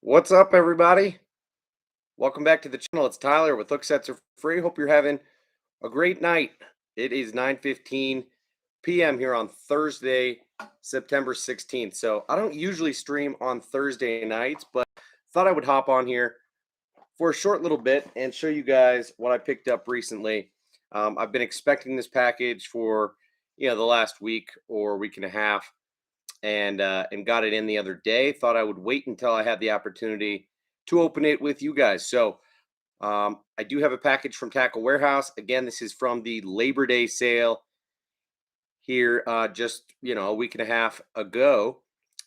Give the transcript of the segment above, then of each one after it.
What's up, everybody? Welcome back to the channel. It's Tyler with Hooksets Are Free. Hope you're having a great night. It is 9:15 p.m. here on Thursday, September 16th. So I don't usually stream on Thursday nights, but thought I would hop on here for a short little bit and show you guys what I picked up recently. I've been expecting this package for the last week or week and a half, and got it in the other day. Thought I would wait until I had the opportunity to open it with you guys. So I do have a package from Tackle Warehouse. Again, this is from the Labor Day sale here, just a week and a half ago,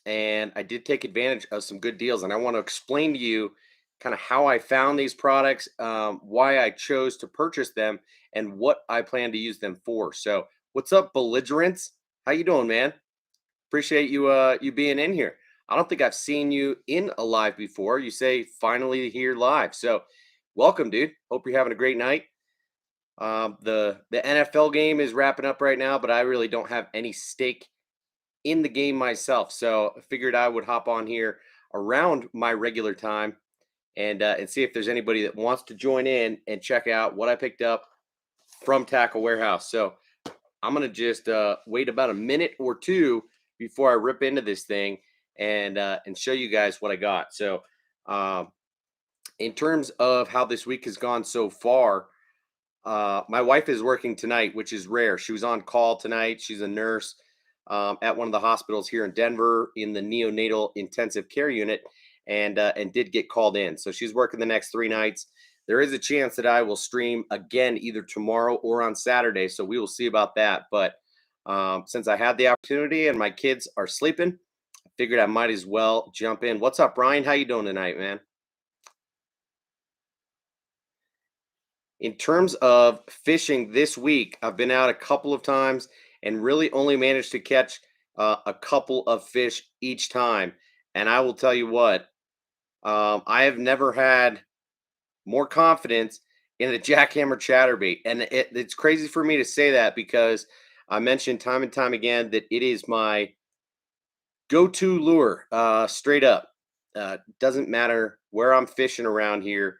and I did take advantage of some good deals. And I want to explain to you kind of how I found these products, why I chose to purchase them, and what I plan to use them for. So, what's up, belligerents? How you doing, man? Appreciate you being in here. I don't think I've seen you in a live before. You say finally here live. So welcome, dude. Hope you're having a great night. The NFL game is wrapping up right now, but I really don't have any stake in the game myself. So I figured I would hop on here around my regular time and see if there's anybody that wants to join in and check out what I picked up from Tackle Warehouse. So I'm gonna just wait about a minute or two before I rip into this thing and show you guys what I got. So, um, in terms of how this week has gone so far, my wife is working tonight, which is rare. She was on call tonight. She's a nurse at one of the hospitals here in Denver in the neonatal intensive care unit, and did get called in. So she's working the next 3 nights. There is a chance that I will stream again either tomorrow or on Saturday. So we will see about that. But since I had the opportunity and my kids are sleeping, I figured I might as well jump in. What's up, Brian? How you doing tonight, man? In terms of fishing this week, I've been out a couple of times and really only managed to catch a couple of fish each time. And I will tell you what, I have never had more confidence in the jackhammer chatterbait. And it's crazy for me to say that because I mentioned time and time again that it is my go-to lure, straight up. Doesn't matter where I'm fishing around here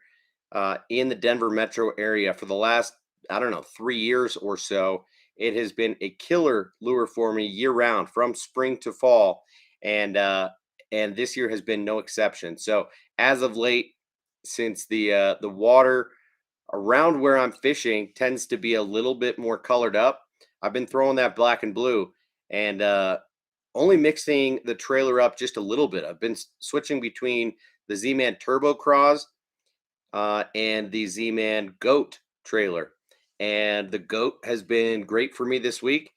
in the Denver metro area for the last, I don't know, 3 years or so. It has been a killer lure for me year round from spring to fall. And this year has been no exception. So as of late, since the water around where I'm fishing tends to be a little bit more colored up, I've been throwing that black and blue and only mixing the trailer up just a little bit. I've been switching between the Z-Man Turbo Craws and the Z-Man Goat trailer. And the Goat has been great for me this week.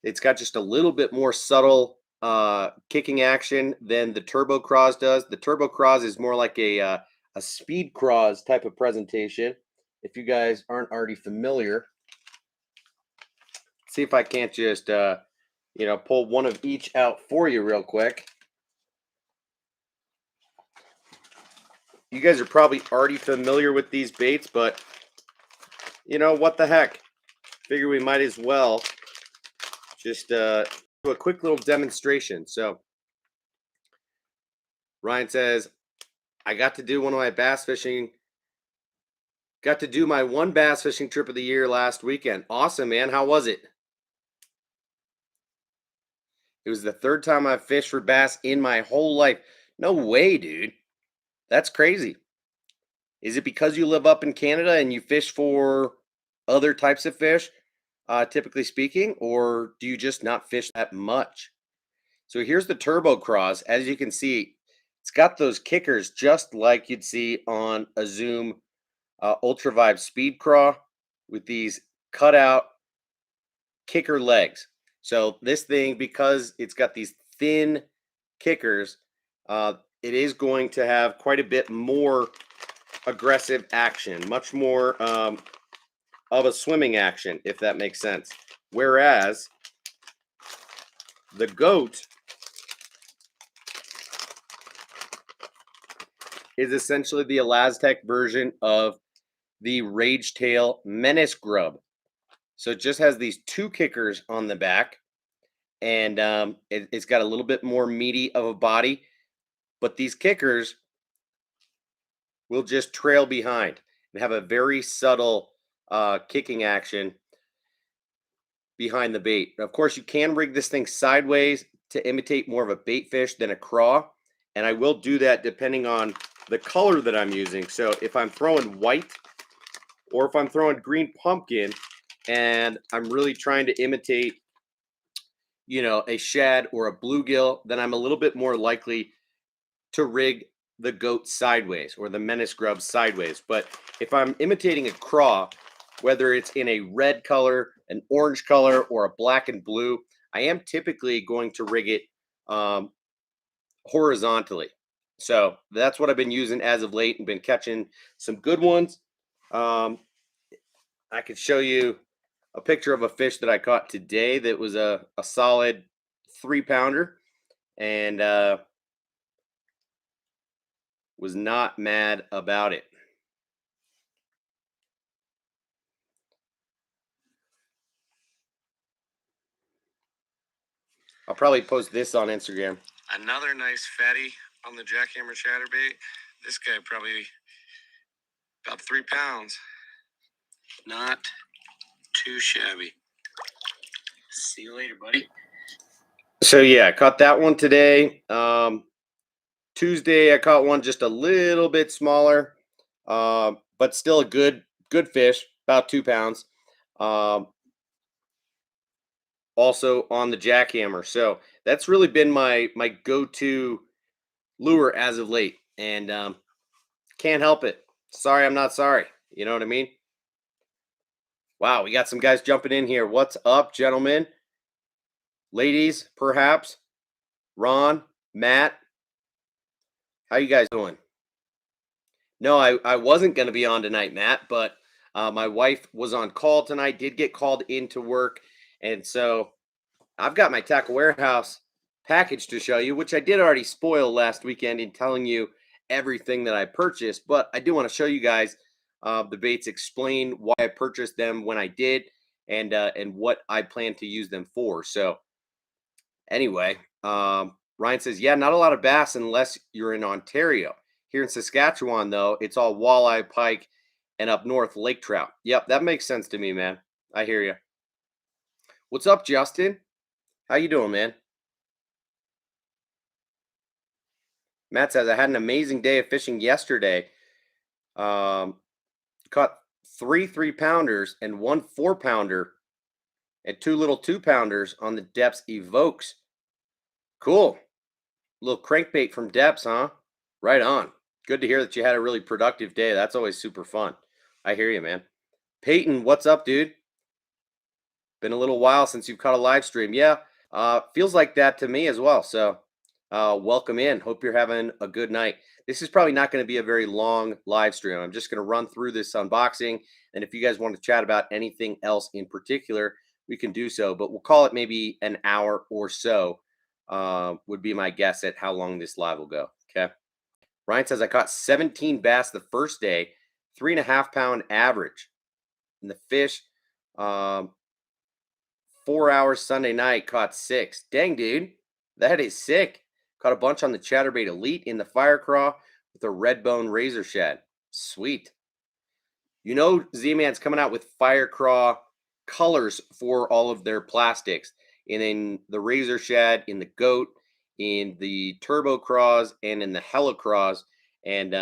It's got just a little bit more subtle kicking action than the Turbo Craws does. The Turbo Craws is more like a speed craws type of presentation. If you guys aren't already familiar, see if I can't just pull one of each out for you real quick. You guys are probably already familiar with these baits, but what the heck? Figure we might as well just do a quick little demonstration. So Ryan says, I got to do my one bass fishing trip of the year last weekend. Awesome, man. How was it? It was the third time I've fished for bass in my whole life. No way, dude. That's crazy. Is it because you live up in Canada and you fish for other types of fish, typically speaking, or do you just not fish that much? So here's the Turbo Cross. As you can see, it's got those kickers just like you'd see on a Zoom Ultra Vibe Speed Craw with these cutout kicker legs. So this thing, because it's got these thin kickers, it is going to have quite a bit more aggressive action, much more of a swimming action, if that makes sense. Whereas the Goat is essentially the Elastec version of the Rage Tail Menace Grub. So it just has these two kickers on the back, and it's got a little bit more meaty of a body. But these kickers will just trail behind and have a very subtle kicking action behind the bait. Of course, you can rig this thing sideways to imitate more of a bait fish than a craw, and I will do that depending on the color that I'm using. So if I'm throwing white or if I'm throwing green pumpkin and I'm really trying to imitate, you know, a shad or a bluegill, then I'm a little bit more likely to rig the goat sideways or the menace grub sideways. But if I'm imitating a craw, whether it's in a red color, an orange color, or a black and blue, I am typically going to rig it horizontally. So that's what I've been using as of late and been catching some good ones. I could show you a picture of a fish that I caught today that was a solid 3-pounder and was not mad about it. I'll probably post this on Instagram. Another nice fatty on the jackhammer chatterbait. This guy probably about 3 pounds. Not too shabby. See you later, buddy. So yeah, I caught that one today. Tuesday I caught one just a little bit smaller, but still a good fish, about 2 pounds. Also on the jackhammer. So that's really been my go-to lure as of late, and can't help it. Sorry, I'm not sorry. You know what I mean? Wow, we got some guys jumping in here. What's up, gentlemen? Ladies, perhaps? Ron, Matt, how you guys doing? No, I wasn't going to be on tonight, Matt, but my wife was on call tonight, did get called into work, and so I've got my tackle warehouse package to show you, which I did already spoil last weekend in telling you everything that I purchased, but I do want to show you guys the baits, explain why I purchased them when I did, and what I plan to use them for. So anyway, Ryan says, yeah, not a lot of bass unless you're in Ontario. Here in Saskatchewan, though, it's all walleye, pike, and up north, lake trout. Yep, that makes sense to me, man. I hear you. What's up, Justin? How you doing, man? Matt says, I had an amazing day of fishing yesterday. Caught 3 3-pounders and 1 4-pounder and 2 little 2-pounders on the Depths Evokes. Cool. Little crankbait from Depths, huh? Right on. Good to hear that you had a really productive day. That's always super fun. I hear you, man. Peyton, what's up, dude? Been a little while since you've caught a live stream. Yeah, feels like that to me as well. So welcome in. Hope you're having a good night. This is probably not going to be a very long live stream. I'm just going to run through this unboxing. And if you guys want to chat about anything else in particular, we can do so. But we'll call it maybe an hour or so would be my guess at how long this live will go. Okay. Ryan says, I caught 17 bass the first day, 3.5-pound average. And the fish, 4 hours Sunday night, caught 6. Dang, dude. That is sick. Caught a bunch on the Chatterbait Elite in the Fire Craw with a red bone razor shad. Sweet. You know, Z-Man's coming out with Fire Craw colors for all of their plastics. And in the razor shad, in the goat, in the turbo craws, and in the hella craws. And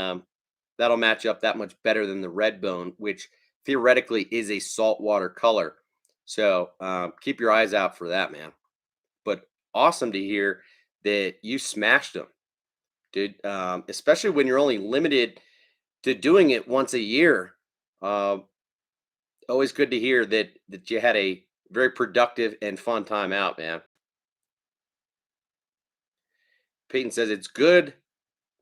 that'll match up that much better than the red bone, which theoretically is a saltwater color. So keep your eyes out for that, man. But awesome to hear that you smashed them, dude. Especially when you're only limited to doing it once a year. Always good to hear that you had a very productive and fun time out, man. Peyton says it's good.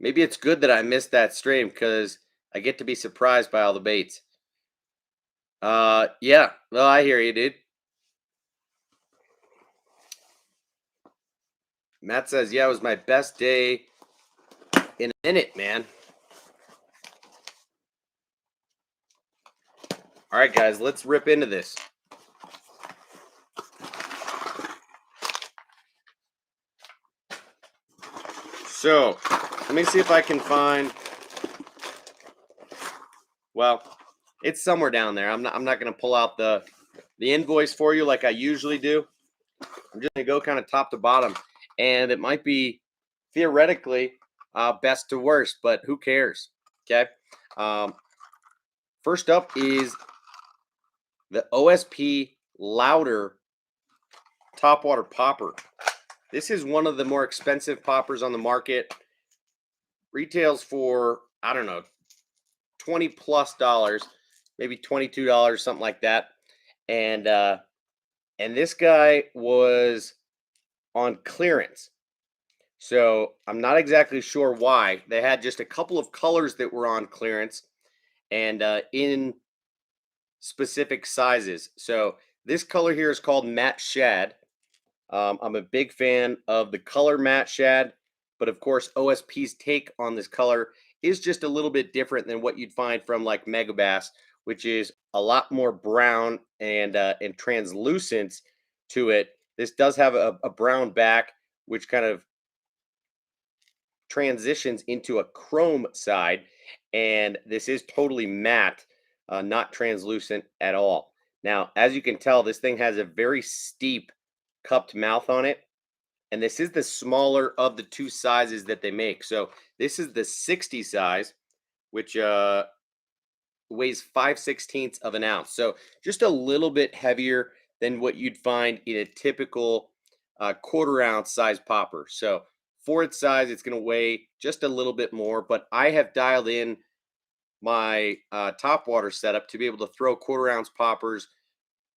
Maybe it's good that I missed that stream because I get to be surprised by all the baits. Yeah. Well, I hear you, dude. Matt says, yeah, it was my best day in a minute, man. All right, guys, let's rip into this. So, let me see if I can find Well, it's somewhere down there. I'm not going to pull out the invoice for you like I usually do. I'm just going to go kind of top to bottom, and it might be theoretically best to worst, but who cares? Okay. First up is the OSP Louder Topwater Popper. This is one of the more expensive poppers on the market. Retails for, I don't know, $20+, maybe $22, something like that. And this guy was on clearance. So I'm not exactly sure why. They had just a couple of colors that were on clearance and in specific sizes. So this color here is called Matte Shad. I'm a big fan of the color Matte Shad, but of course OSP's take on this color is just a little bit different than what you'd find from like Megabass, which is a lot more brown and translucent to it. This does have a brown back, which kind of transitions into a chrome side, and this is totally matte, not translucent at all. Now, as you can tell, this thing has a very steep cupped mouth on it, and this is the smaller of the two sizes that they make. So this is the 60 size, which weighs 5/16 of an ounce. So just a little bit heavier than what you'd find in a typical quarter-ounce size popper. So for its size, it's going to weigh just a little bit more, but I have dialed in my top water setup to be able to throw quarter-ounce poppers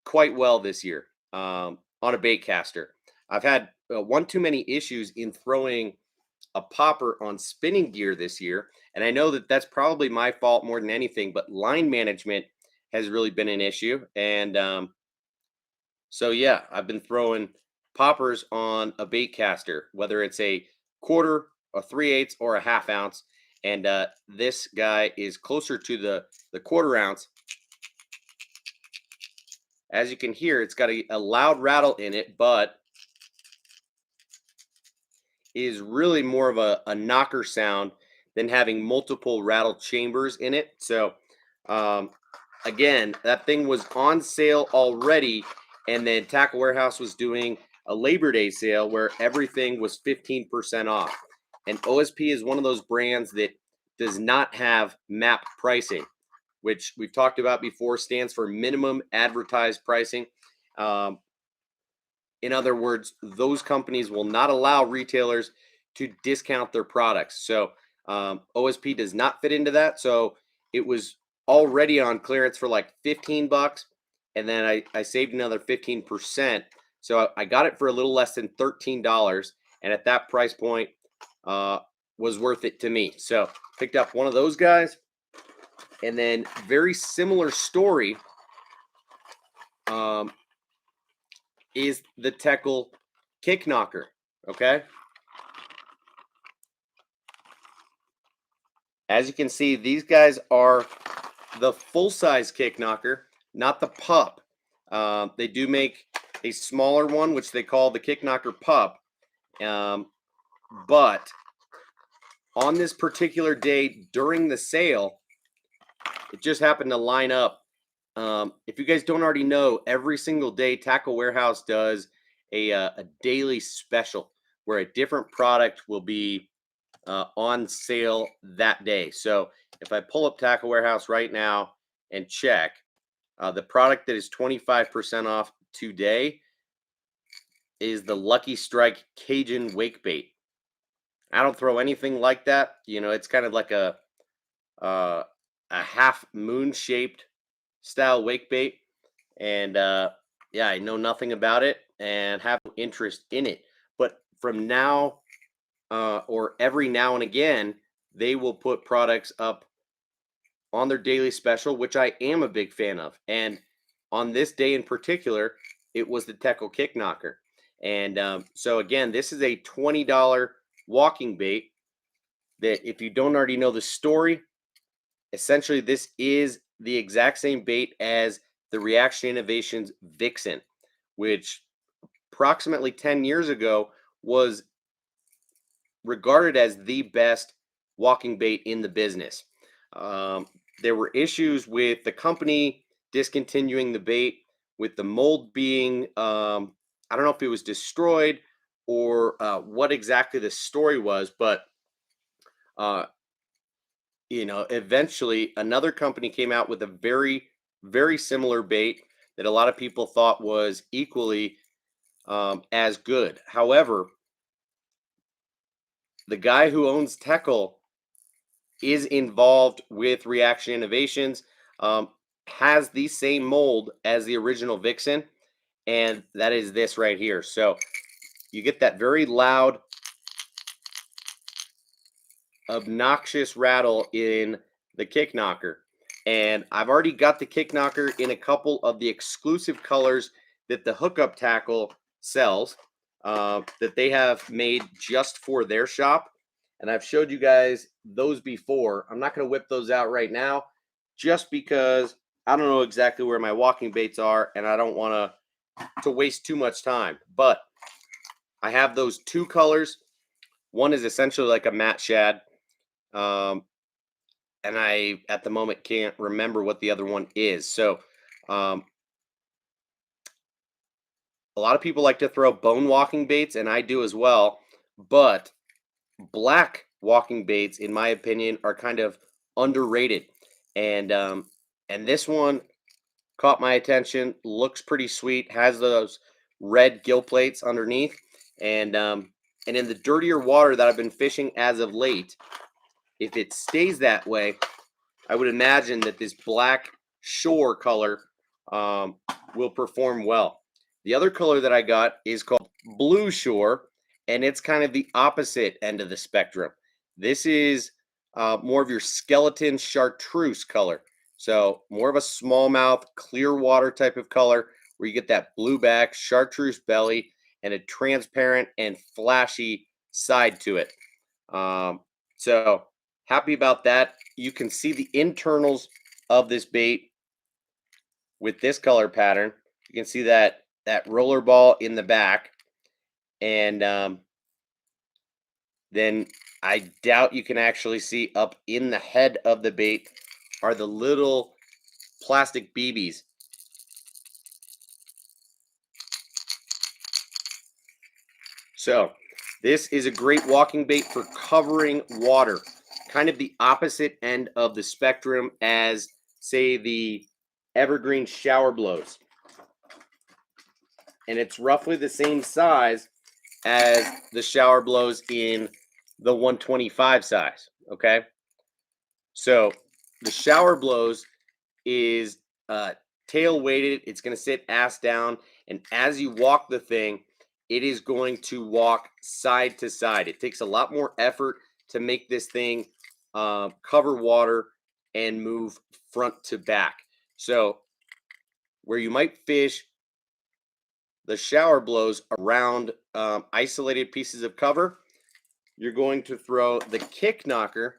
quite well this year on a bait caster. I've had one too many issues in throwing a popper on spinning gear this year, and I know that that's probably my fault more than anything, but line management has really been an issue. And so yeah, I've been throwing poppers on a bait caster, whether it's a quarter, a 3/8, or a half ounce. And this guy is closer to the quarter ounce. As you can hear, it's got a loud rattle in it, but is really more of a knocker sound than having multiple rattle chambers in it. So again, that thing was on sale already, and then Tackle Warehouse was doing a Labor Day sale where everything was 15% off. And OSP is one of those brands that does not have MAP pricing, which we've talked about before, stands for minimum advertised pricing. In other words, those companies will not allow retailers to discount their products. So OSP does not fit into that. So it was already on clearance for like $15, and then I saved another 15%. So I got it for a little less than $13, and at that price point, was worth it to me. So picked up one of those guys, and then very similar story is the Tekkel Kick Knocker. Okay. As you can see, these guys are the full-size kick knocker, not the pup. They do make a smaller one, which they call the kick knocker pup. But on this particular day during the sale, it just happened to line up. If you guys don't already know, every single day Tackle Warehouse does a daily special where a different product will be on sale that day. So if I pull up Tackle Warehouse right now and check, the product that is 25% off today is the Lucky Strike Cajun Wake Bait. I don't throw anything like that. You know, it's kind of like a half moon shaped style wake bait. And yeah, I know nothing about it and have no interest in it. But from now or every now and again, they will put products up on their daily special, which I am a big fan of. And on this day in particular, it was the Tekkel Kick Knocker. And so again, this is a $20 walking bait that, if you don't already know the story, essentially this is the exact same bait as the Reaction Innovations Vixen, which approximately 10 years ago was regarded as the best walking bait in the business. there were issues with the company discontinuing the bait, with the mold being, I don't know if it was destroyed or what exactly the story was, but uh, eventually another company came out with a very, very similar bait that a lot of people thought was equally as good. However, the guy who owns Tekkel is involved with Reaction Innovations, um, has the same mold as the original Vixen, and that is this right here. So you get that very loud, obnoxious rattle in the kick knocker. And I've already got the kick knocker in a couple of the exclusive colors that the hookup tackle sells, that they have made just for their shop. And I've showed you guys those before. I'm not going to whip those out right now just because I don't know exactly where my walking baits are and I don't want to waste too much time. But I have those two colors. One is essentially like a matte shad. Um, and I, at the moment, can't remember what the other one is. So, um, a lot of people like to throw bone walking baits, and I do as well. But black walking baits, in my opinion, are kind of underrated. And this one caught my attention. Looks pretty sweet. Has those red gill plates underneath, and in the dirtier water that I've been fishing as of late, if it stays that way, I would imagine that this black shore color will perform well. The other color that I got is called Blue Shore, and it's kind of the opposite end of the spectrum. This is more of your skeleton chartreuse color. So more of a smallmouth, clear water type of color where you get that blue back, chartreuse belly, and a transparent and flashy side to it. So happy about that. You can see the internals of this bait with this color pattern. You can see that roller ball in the back, and then I doubt you can actually see up in the head of the bait are the little plastic BBs. So this is a great walking bait for covering water, kind of the opposite end of the spectrum as, say, the evergreen shower blows. And it's roughly the same size as the shower blows in the 125 size. Okay. So the shower blows is tail weighted. It's going to sit ass down. And as you walk the thing, it is going to walk side to side. It takes a lot more effort to make this thing cover water and move front to back. So where you might fish the shower blows around isolated pieces of cover, you're going to throw the kick knocker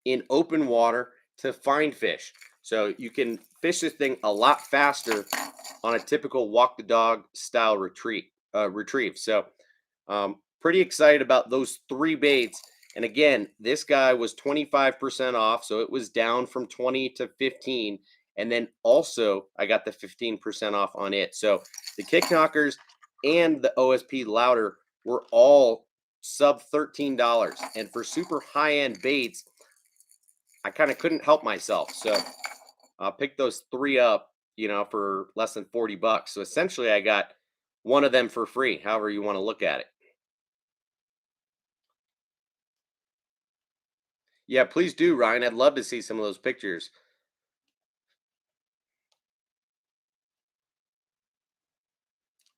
in open water to find fish. So you can fish this thing a lot faster on a typical walk the dog style retrieve. So pretty excited about those three baits. And again, this guy was 25% off, so it was down from 20 to 15. And then also I got the 15% off on it. So the kick knockers and the OSP louder were all sub $13. And for super high-end baits, I kind of couldn't help myself. So I picked those three up, for less than 40 bucks. So essentially I got one of them for free, however you want to look at it. Yeah, please do, Ryan. I'd love to see some of those pictures.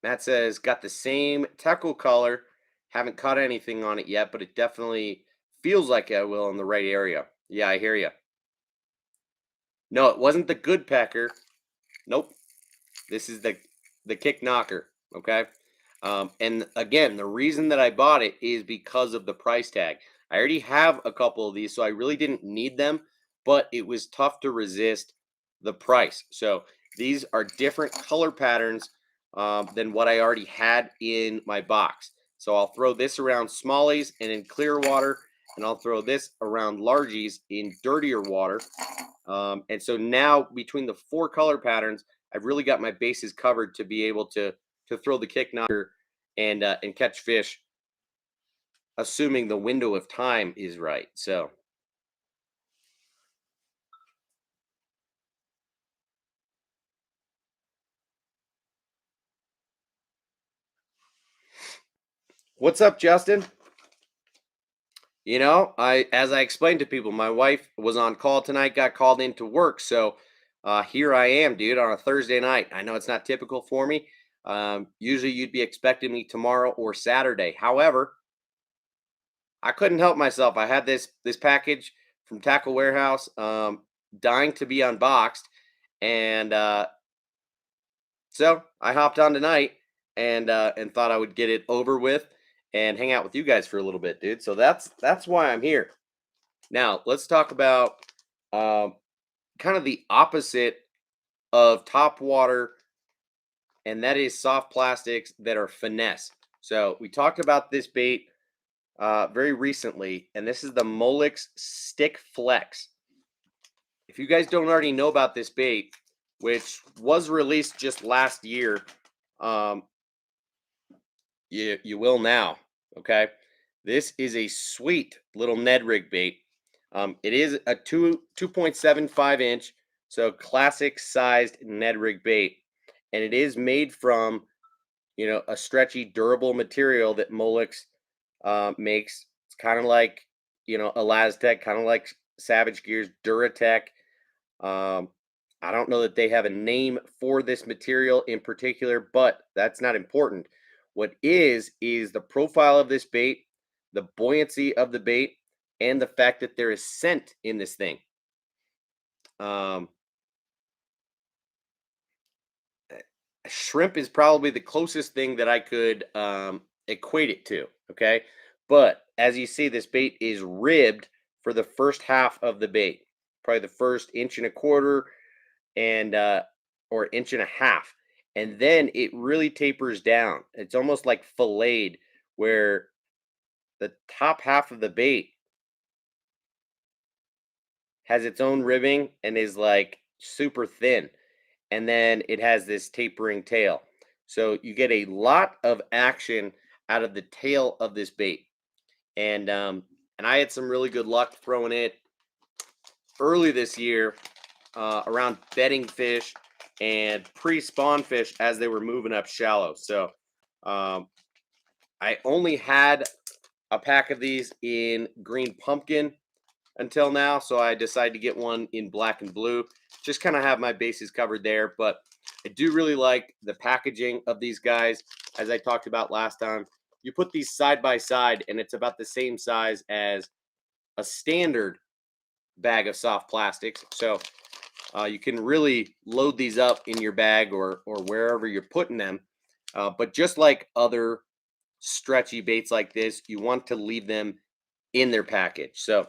Matt says, got the same Tekkel color. Haven't caught anything on it yet, but it definitely feels like I will in the right area. Yeah, I hear you. No, it wasn't the good pecker. Nope. This is the kick knocker. Okay. And again, the reason that I bought it is because of the price tag. I already have a couple of these, so I really didn't need them, but it was tough to resist the price. So these are different color patterns than what I already had in my box. So I'll throw this around smallies and in clear water, and I'll throw this around largies in dirtier water. And so now between the 4 color patterns, I've really got my bases covered to be able to throw the kick knocker and catch fish, assuming the window of time is right. So what's up, Justin? You know, as I explained to people, my wife was on call tonight, got called into work. So here I am, dude, on a Thursday night. I know it's not typical for me. Usually you'd be expecting me tomorrow or Saturday. However, I couldn't help myself. I had this package from Tackle Warehouse, dying to be unboxed, and so I hopped on tonight and thought I would get it over with and hang out with you guys for a little bit, dude. So that's why I'm here. Now let's talk about um, kind of the opposite of top water, and that is soft plastics that are finesse. So we talked about this bait very recently, and this is the Molex Stick Flex. If you guys don't already know about this bait, which was released just last year, um, you will now. Okay, this is a sweet little Ned Rig bait. It is a 2.75 inch, so classic sized Ned Rig bait, and it is made from a stretchy, durable material that Molex makes. It's kind of like Elastec, kind of like Savage Gear's Duratec. Um, I don't know that they have a name for this material in particular, but that's not important. What is the profile of this bait, the buoyancy of the bait, and the fact that there is scent in this thing. Um, Shrimp is probably the closest thing that I could equate it to. Okay, but as you see, this bait is ribbed for the first half of the bait, probably the first inch and a quarter and or inch and a half, and then it really tapers down. It's almost like filleted, where the top half of the bait has its own ribbing and is like super thin, and then it has this tapering tail. So you get a lot of action out of the tail of this bait, and I had some really good luck throwing it early this year around bedding fish and pre-spawn fish as they were moving up shallow. So um, I only had a pack of these in green pumpkin until now, so I decided to get one in black and blue. Just kind of have my bases covered there, but I do really like the packaging of these guys. As I talked about last time, you put these side by side, and it's about the same size as a standard bag of soft plastics. So you can really load these up in your bag or wherever you're putting them. But just like other stretchy baits like this, you want to leave them in their package. So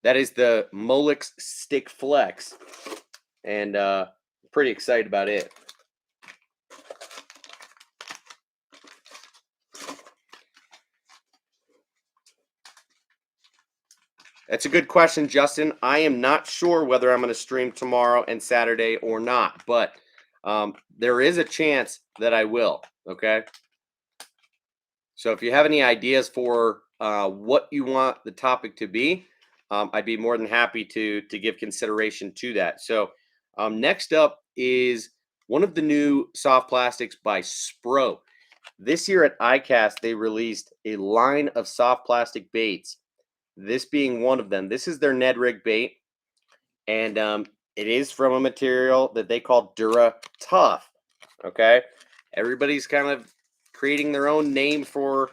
that is the Molex Stick Flex, and pretty excited about it. That's a good question, Justin. I am not sure whether I'm going to stream tomorrow and Saturday or not, but there is a chance that I will. Okay. So if you have any ideas for what you want the topic to be, I'd be more than happy to give consideration to that. So next up is one of the new soft plastics by Spro. This year at ICAST, they released a line of soft plastic baits, this being one of them. This is their Ned Rig bait, and it is from a material that they call Dura Tough. Okay, everybody's kind of creating their own name for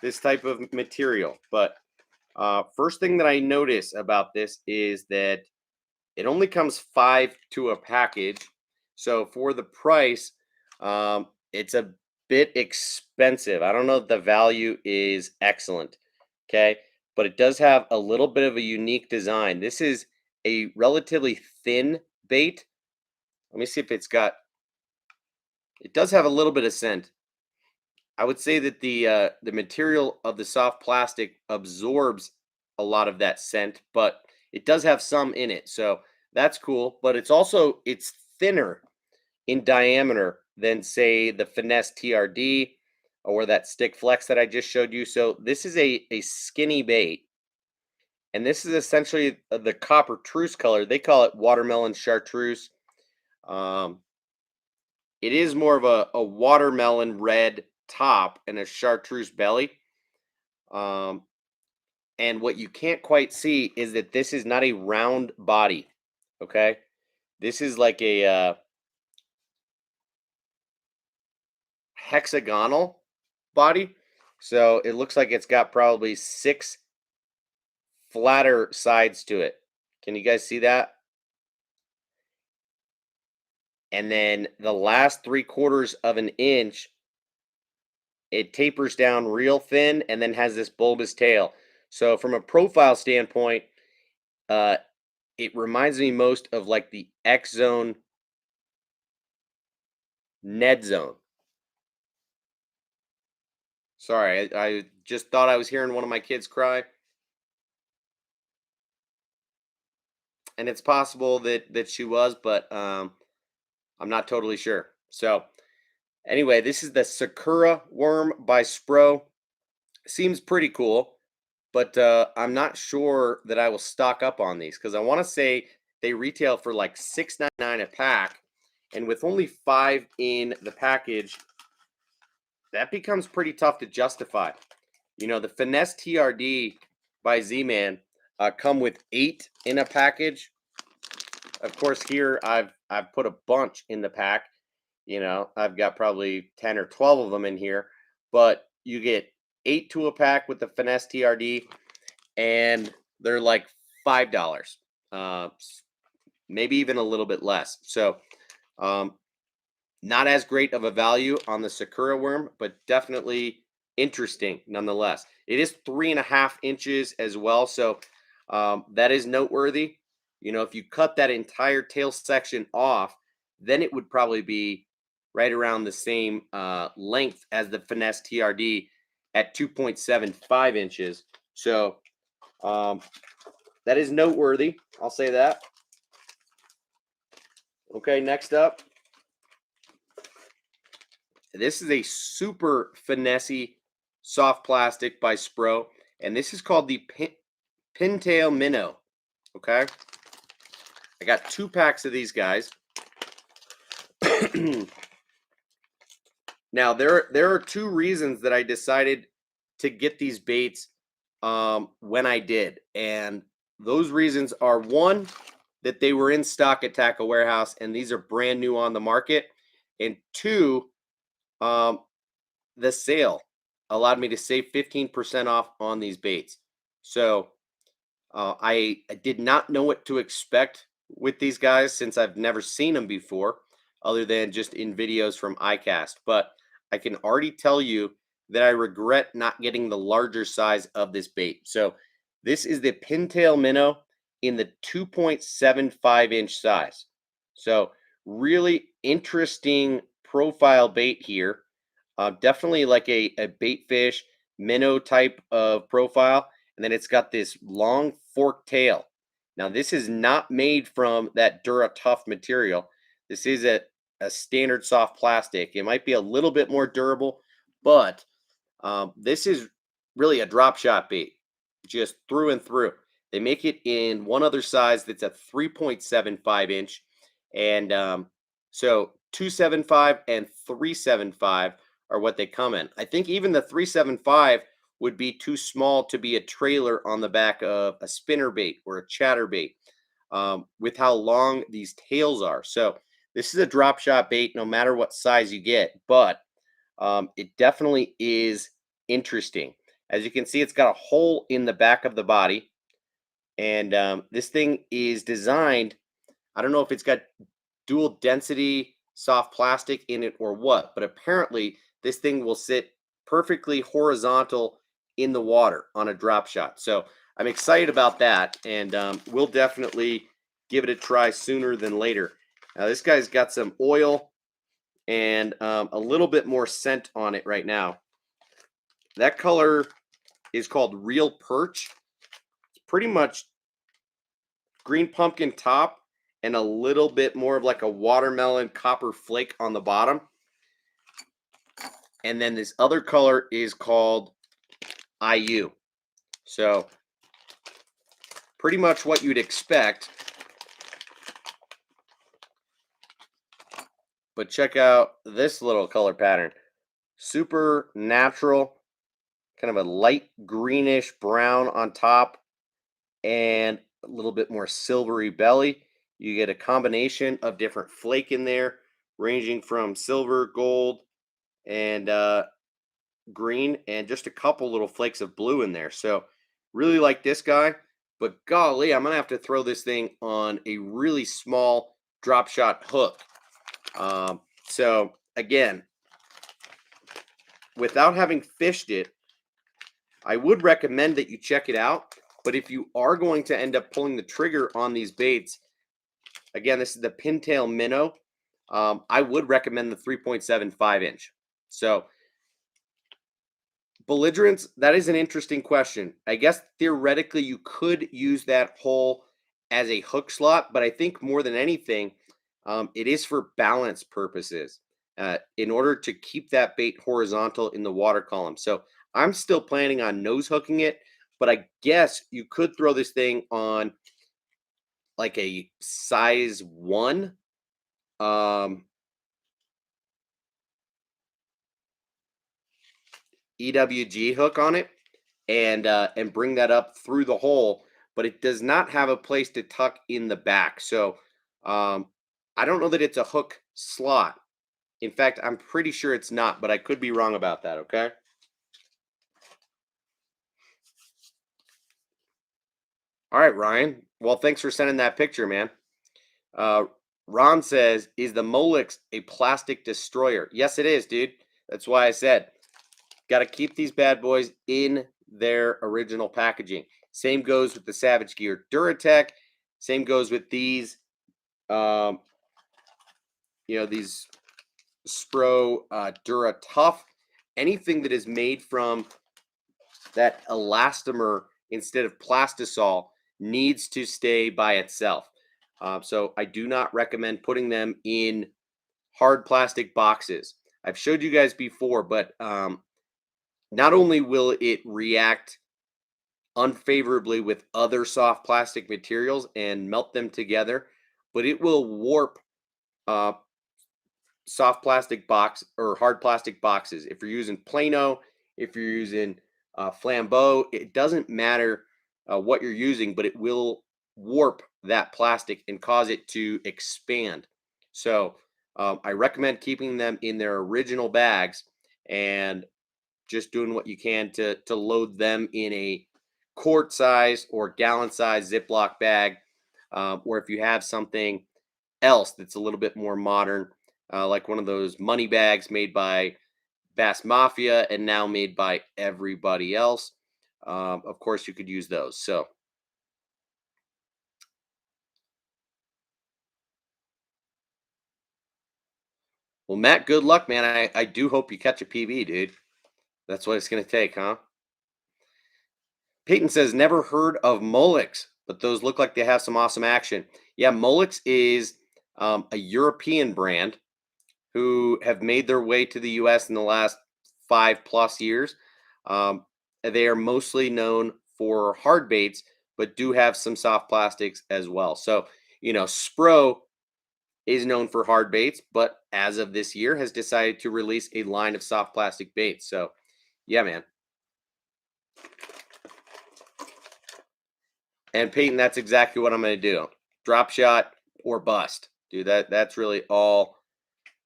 this type of material, but first thing that I notice about this is that it only comes 5 to a package. So for the price, it's a bit expensive. I don't know if the value is excellent. Okay, but it does have a little bit of a unique design. This is a relatively thin bait. Let me see if it does have a little bit of scent. I would say that the material of the soft plastic absorbs a lot of that scent, but it does have some in it. So that's cool. But it's thinner in diameter than, say, the Finesse TRD or that Stick Flex that I just showed you. So this is a skinny bait. And this is essentially the copper truce color. They call it watermelon chartreuse. Um, it is more of a watermelon red top and a chartreuse belly. Um, and what you can't quite see is that this is not a round body. Okay, this is like a hexagonal body. So it looks like it's got probably 6 flatter sides to it. Can you guys see that? And then the last 3/4 of an inch, it tapers down real thin and then has this bulbous tail. So from a profile standpoint, uh, it reminds me most of like the X Zone Ned Zone. Sorry, I just thought I was hearing one of my kids cry. And it's possible that she was, but I'm not totally sure. So anyway, this is the Sakura worm by Spro. Seems pretty cool, but I'm not sure that I will stock up on these because I want to say they retail for like $6.99 a pack, and with only 5 in the package, that becomes pretty tough to justify. You know, the Finesse TRD by Z-Man come with 8 in a package. Of course, here I've put a bunch in the pack. You know, I've got probably 10 or 12 of them in here, but you get 8 to a pack with the Finesse TRD, and they're like $5, maybe even a little bit less. So, not as great of a value on the Sakura worm, but definitely interesting nonetheless. It is 3.5 inches as well, so that is noteworthy. You know, if you cut that entire tail section off, then it would probably be right around the same length as the Finesse TRD at 2.75 inches. So that is noteworthy. I'll say that. Okay, next up. This is a super finessey soft plastic by Spro, and this is called the Pintail Minnow. Okay, I got 2 packs of these guys. Now there are 2 reasons that I decided to get these baits when I did, and those reasons are, one, that they were in stock at Tackle Warehouse, and these are brand new on the market, and 2, the sale allowed me to save 15% off on these baits. So I did not know what to expect with these guys since I've never seen them before, other than just in videos from iCast. But I can already tell you that I regret not getting the larger size of this bait. So this is the Pintail Minnow in the 2.75-inch size. So really interesting profile bait here. Definitely like a bait fish minnow type of profile. And then it's got this long forked tail. Now, this is not made from that Dura Tough material. This is a standard soft plastic. It might be a little bit more durable, but this is really a drop shot bait, just through and through. They make it in one other size that's a 3.75 inch. And so 275 and 375 are what they come in. I think even the 375 would be too small to be a trailer on the back of a spinner bait or a chatter bait, with how long these tails are. So this is a drop shot bait no matter what size you get, but it definitely is interesting. As you can see, it's got a hole in the back of the body, and this thing is designed, I don't know if it's got dual density soft plastic in it or what, but apparently this thing will sit perfectly horizontal in the water on a drop shot. So I'm excited about that, and we'll definitely give it a try sooner than later. Now this guy's got some oil and a little bit more scent on it right now. That color is called Real Perch, pretty much green pumpkin top and a little bit more of like a watermelon copper flake on the bottom. And then this other color is called IU. So pretty much what you'd expect. But check out this little color pattern. Super natural, kind of a light greenish brown on top and a little bit more silvery belly. You get a combination of different flake in there, ranging from silver, gold, and green, and just a couple little flakes of blue in there. So really like this guy, but golly, I'm gonna have to throw this thing on a really small drop shot hook. So again, without having fished it, I would recommend that you check it out. But if you are going to end up pulling the trigger on these baits, again, this is the Pintail Minnow. I would recommend the 3.75 inch. So belligerents, that is an interesting question. I guess theoretically you could use that hole as a hook slot, but I think more than anything, it is for balance purposes in order to keep that bait horizontal in the water column. So I'm still planning on nose hooking it, but I guess you could throw this thing on like a size 1 EWG hook on it and bring that up through the hole, but it does not have a place to tuck in the back. So I don't know that it's a hook slot. In fact, I'm pretty sure it's not, but I could be wrong about that, okay? All right, Ryan. Well, thanks for sending that picture, man. Uh, Ron says, is the Molex a plastic destroyer? Yes, it is, dude. That's why I said, got to keep these bad boys in their original packaging. Same goes with the Savage Gear Duratech. Same goes with these, these Spro Dura Tough. Anything that is made from that elastomer instead of plastisol needs to stay by itself. So I do not recommend putting them in hard plastic boxes. I've showed you guys before, but not only will it react unfavorably with other soft plastic materials and melt them together, but it will warp soft plastic box or hard plastic boxes. If you're using Plano, if you're using Flambeau, it doesn't matter what you're using, but it will warp that plastic and cause it to expand. So I recommend keeping them in their original bags and just doing what you can to load them in a quart size or gallon size Ziploc bag, or if you have something else that's a little bit more modern, like one of those money bags made by Bass Mafia and now made by everybody else. Of course, you could use those. So, well, Matt, good luck, man. I do hope you catch a PB, dude. That's what it's going to take, huh? Peyton says, never heard of Molex, but those look like they have some awesome action. Yeah, Molex is a European brand who have made their way to the US in the last 5+ years. They are mostly known for hard baits, but do have some soft plastics as well. So, Spro is known for hard baits, but as of this year has decided to release a line of soft plastic baits. So, yeah, man. And Peyton, that's exactly what I'm going to do. Drop shot or bust. Dude, that's really all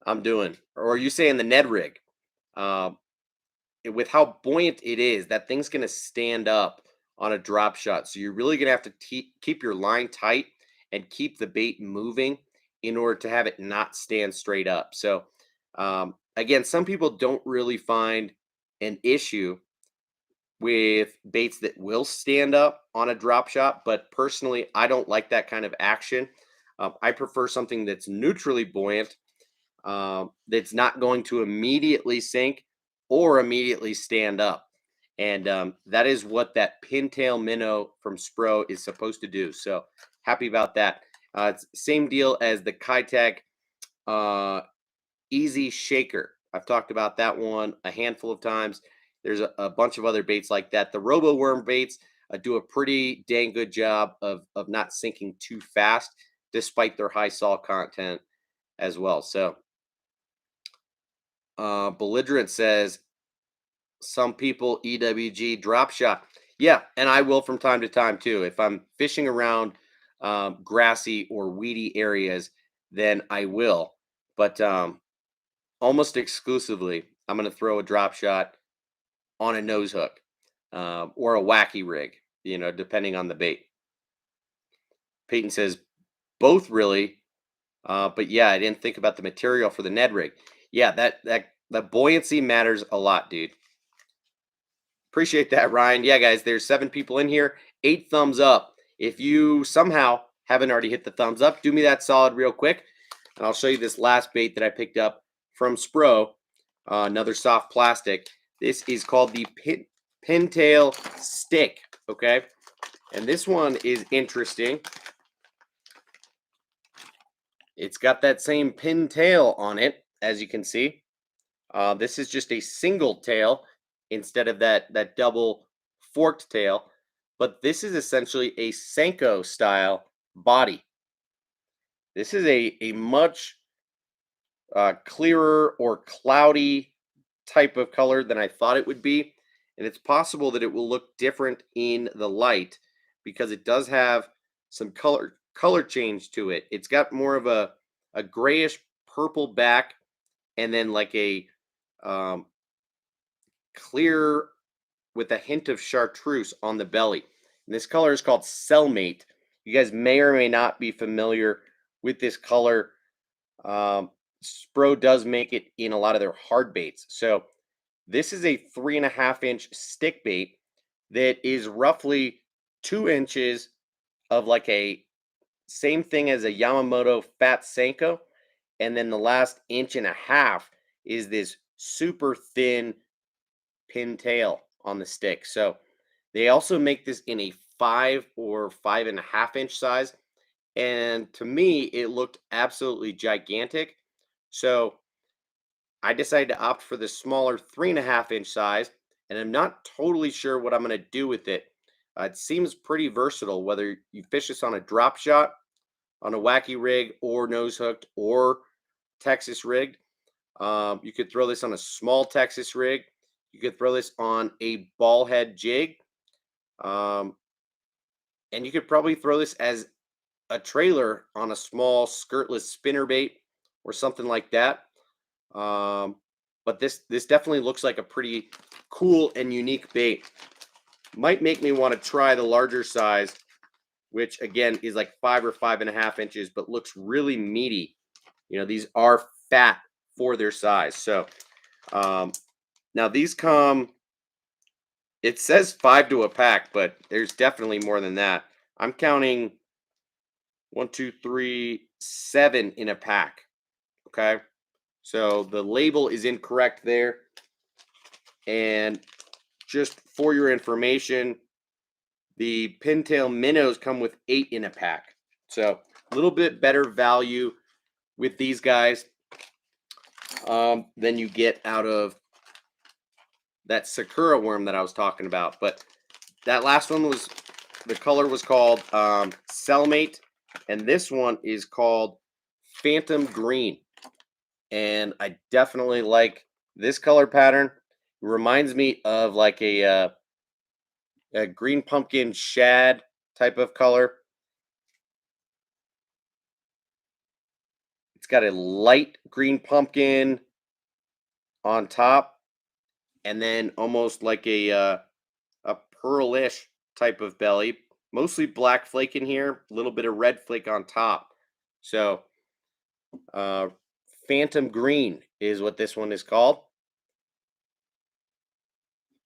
I'm doing. Or are you saying the Ned Rig? With how buoyant it is, that thing's going to stand up on a drop shot. So you're really going to have to keep your line tight and keep the bait moving in order to have it not stand straight up. So again, some people don't really find an issue with baits that will stand up on a drop shot, but personally, I don't like that kind of action. I prefer something that's neutrally buoyant, that's not going to immediately sink or immediately stand up. And that is what that Pintail Minnow from Spro is supposed to do. So happy about that. It's same deal as the Kitech Easy Shaker. I've talked about that one a handful of times. There's a bunch of other baits like that. The Robo Worm baits do a pretty dang good job of not sinking too fast, despite their high salt content as well. So, Belligerent says some people EWG drop shot. Yeah, and I will from time to time too. If I'm fishing around grassy or weedy areas, then I will. But almost exclusively, I'm going to throw a drop shot on a nose hook or a wacky rig, depending on the bait. Peyton says both really, but yeah, I didn't think about the material for the Ned rig. Yeah, that buoyancy matters a lot, dude. Appreciate that, Ryan. Yeah, guys, there's 7 people in here. 8 thumbs up. If you somehow haven't already hit the thumbs up, do me that solid real quick, and I'll show you this last bait that I picked up from Spro, another soft plastic. This is called the Pintail Stick, okay? And this one is interesting. It's got that same pintail on it, as you can see. This is just a single tail instead of that double forked tail, but this is essentially a Senko style body. This is a much clearer or cloudy type of color than I thought it would be, and it's possible that it will look different in the light because it does have some color change to it. It's got more of a grayish purple back, and then like a um, clear with a hint of chartreuse on the belly. And this color is called Cellmate. You guys may or may not be familiar with this color. Spro does make it in a lot of their hard baits. So this is a 3.5-inch stick bait that is roughly 2 inches of like a same thing as a Yamamoto Fat Senko. And then the last 1.5 inches is this super thin pintail on the stick. So they also make this in a 5 or 5.5-inch size. And to me, it looked absolutely gigantic. So I decided to opt for the smaller 3.5-inch size. And I'm not totally sure what I'm going to do with it. It seems pretty versatile, whether you fish this on a drop shot, on a wacky rig, or nose hooked, or Texas rigged. You could throw this on a small Texas rig. You could throw this on a ball head jig. And you could probably throw this as a trailer on a small skirtless spinner bait or something like that. But this definitely looks like a pretty cool and unique bait. Might make me want to try the larger size, which again is like 5 or 5.5 inches, but looks really meaty. These are fat for their size. So now these come, it says 5 to a pack, but there's definitely more than that. I'm counting 1, 2, 3, 7 in a pack. Okay. So the label is incorrect there. And just for your information, the Pintail Minnows come with 8 in a pack. So a little bit better value with these guys than you get out of that Sakura worm that I was talking about. But that last one was, the color was called Cellmate, and this one is called Phantom Green. And I definitely like this color pattern. It reminds me of like a green pumpkin shad type of color. It's got a light green pumpkin on top, and then almost like a pearlish type of belly. Mostly black flake in here, a little bit of red flake on top. So, Phantom Green is what this one is called.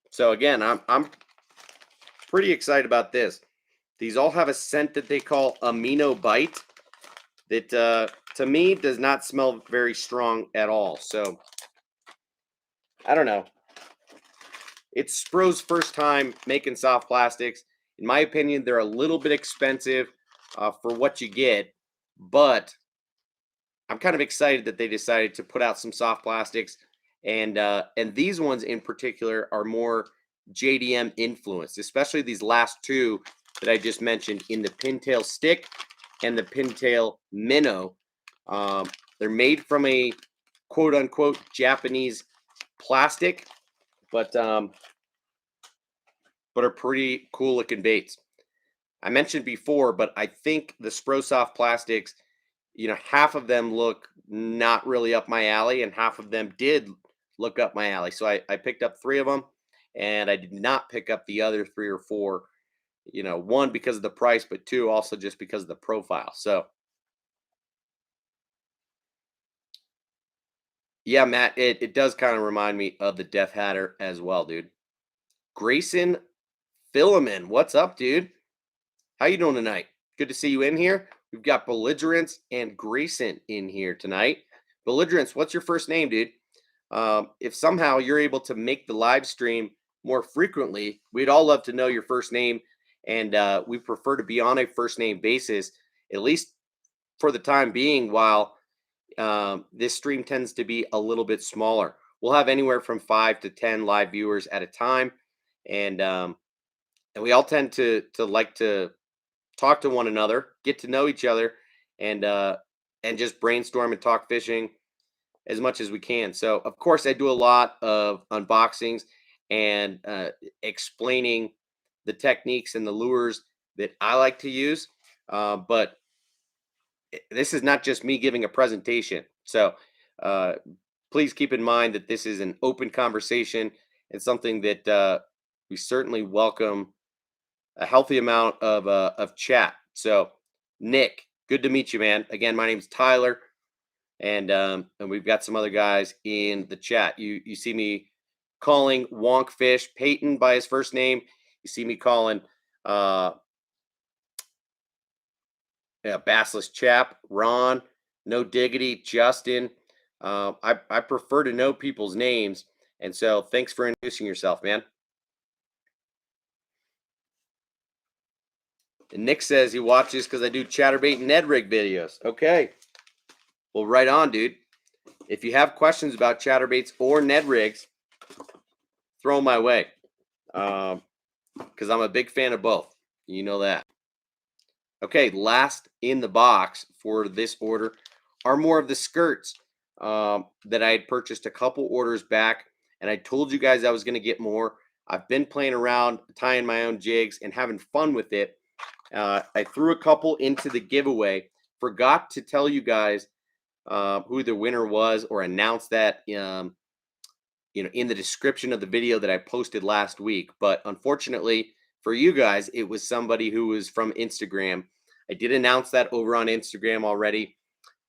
So again, I'm pretty excited about this. These all have a scent that they call Amino Bite that to me does not smell very strong at all. So I don't know. It's Spro's first time making soft plastics. In my opinion, they're a little bit expensive for what you get, but I'm kind of excited that they decided to put out some soft plastics, and these ones in particular are more JDM influenced, especially these last two that I just mentioned in the Pintail stick and the Pintail Minnow. They're made from a quote unquote Japanese plastic, but are pretty cool looking baits. I mentioned before, but I think the Spro soft plastics, half of them look not really up my alley, and half of them did look up my alley. So I picked up three of them, and I did not pick up the other three or four. One because of the price, but two also just because of the profile. So yeah, Matt, it does kind of remind me of the Death Hatter as well, dude. Grayson Philemon, what's up, dude? How you doing tonight? Good to see you in here. We've got Belligerence and Grayson in here tonight. Belligerence, what's your first name, dude? If somehow you're able to make the live stream more frequently, we'd all love to know your first name, and we prefer to be on a first name basis, at least for the time being, while this stream tends to be a little bit smaller. We'll have anywhere from 5 to 10 live viewers at a time, and we all tend to like to talk to one another, get to know each other, and just brainstorm and talk fishing as much as we can. So, of course, I do a lot of unboxings and explaining the techniques and the lures that I like to use. But this is not just me giving a presentation. So, uh, please keep in mind that this is an open conversation and something that we certainly welcome a healthy amount of chat. So, Nick, good to meet you, man. Again, my name's Tyler, and we've got some other guys in the chat. You see me calling Wonkfish Peyton by his first name. You see me calling Bassless Chap, Ron, No Diggity, Justin. I prefer to know people's names, and so thanks for introducing yourself, man. And Nick says he watches because I do Chatterbait and Ned Rig videos. Okay. Well, right on, dude. If you have questions about Chatterbaits or Ned Rigs, throw them my way. Because I'm a big fan of both. You know that. Okay, last in the box for this order are more of the skirts that I had purchased a couple orders back. And I told you guys I was going to get more. I've been playing around, tying my own jigs, and having fun with it. I threw a couple into the giveaway. Forgot to tell you guys who the winner was or announce that in the description of the video that I posted last week. But unfortunately for you guys, it was somebody who was from Instagram. I did announce that over on Instagram already.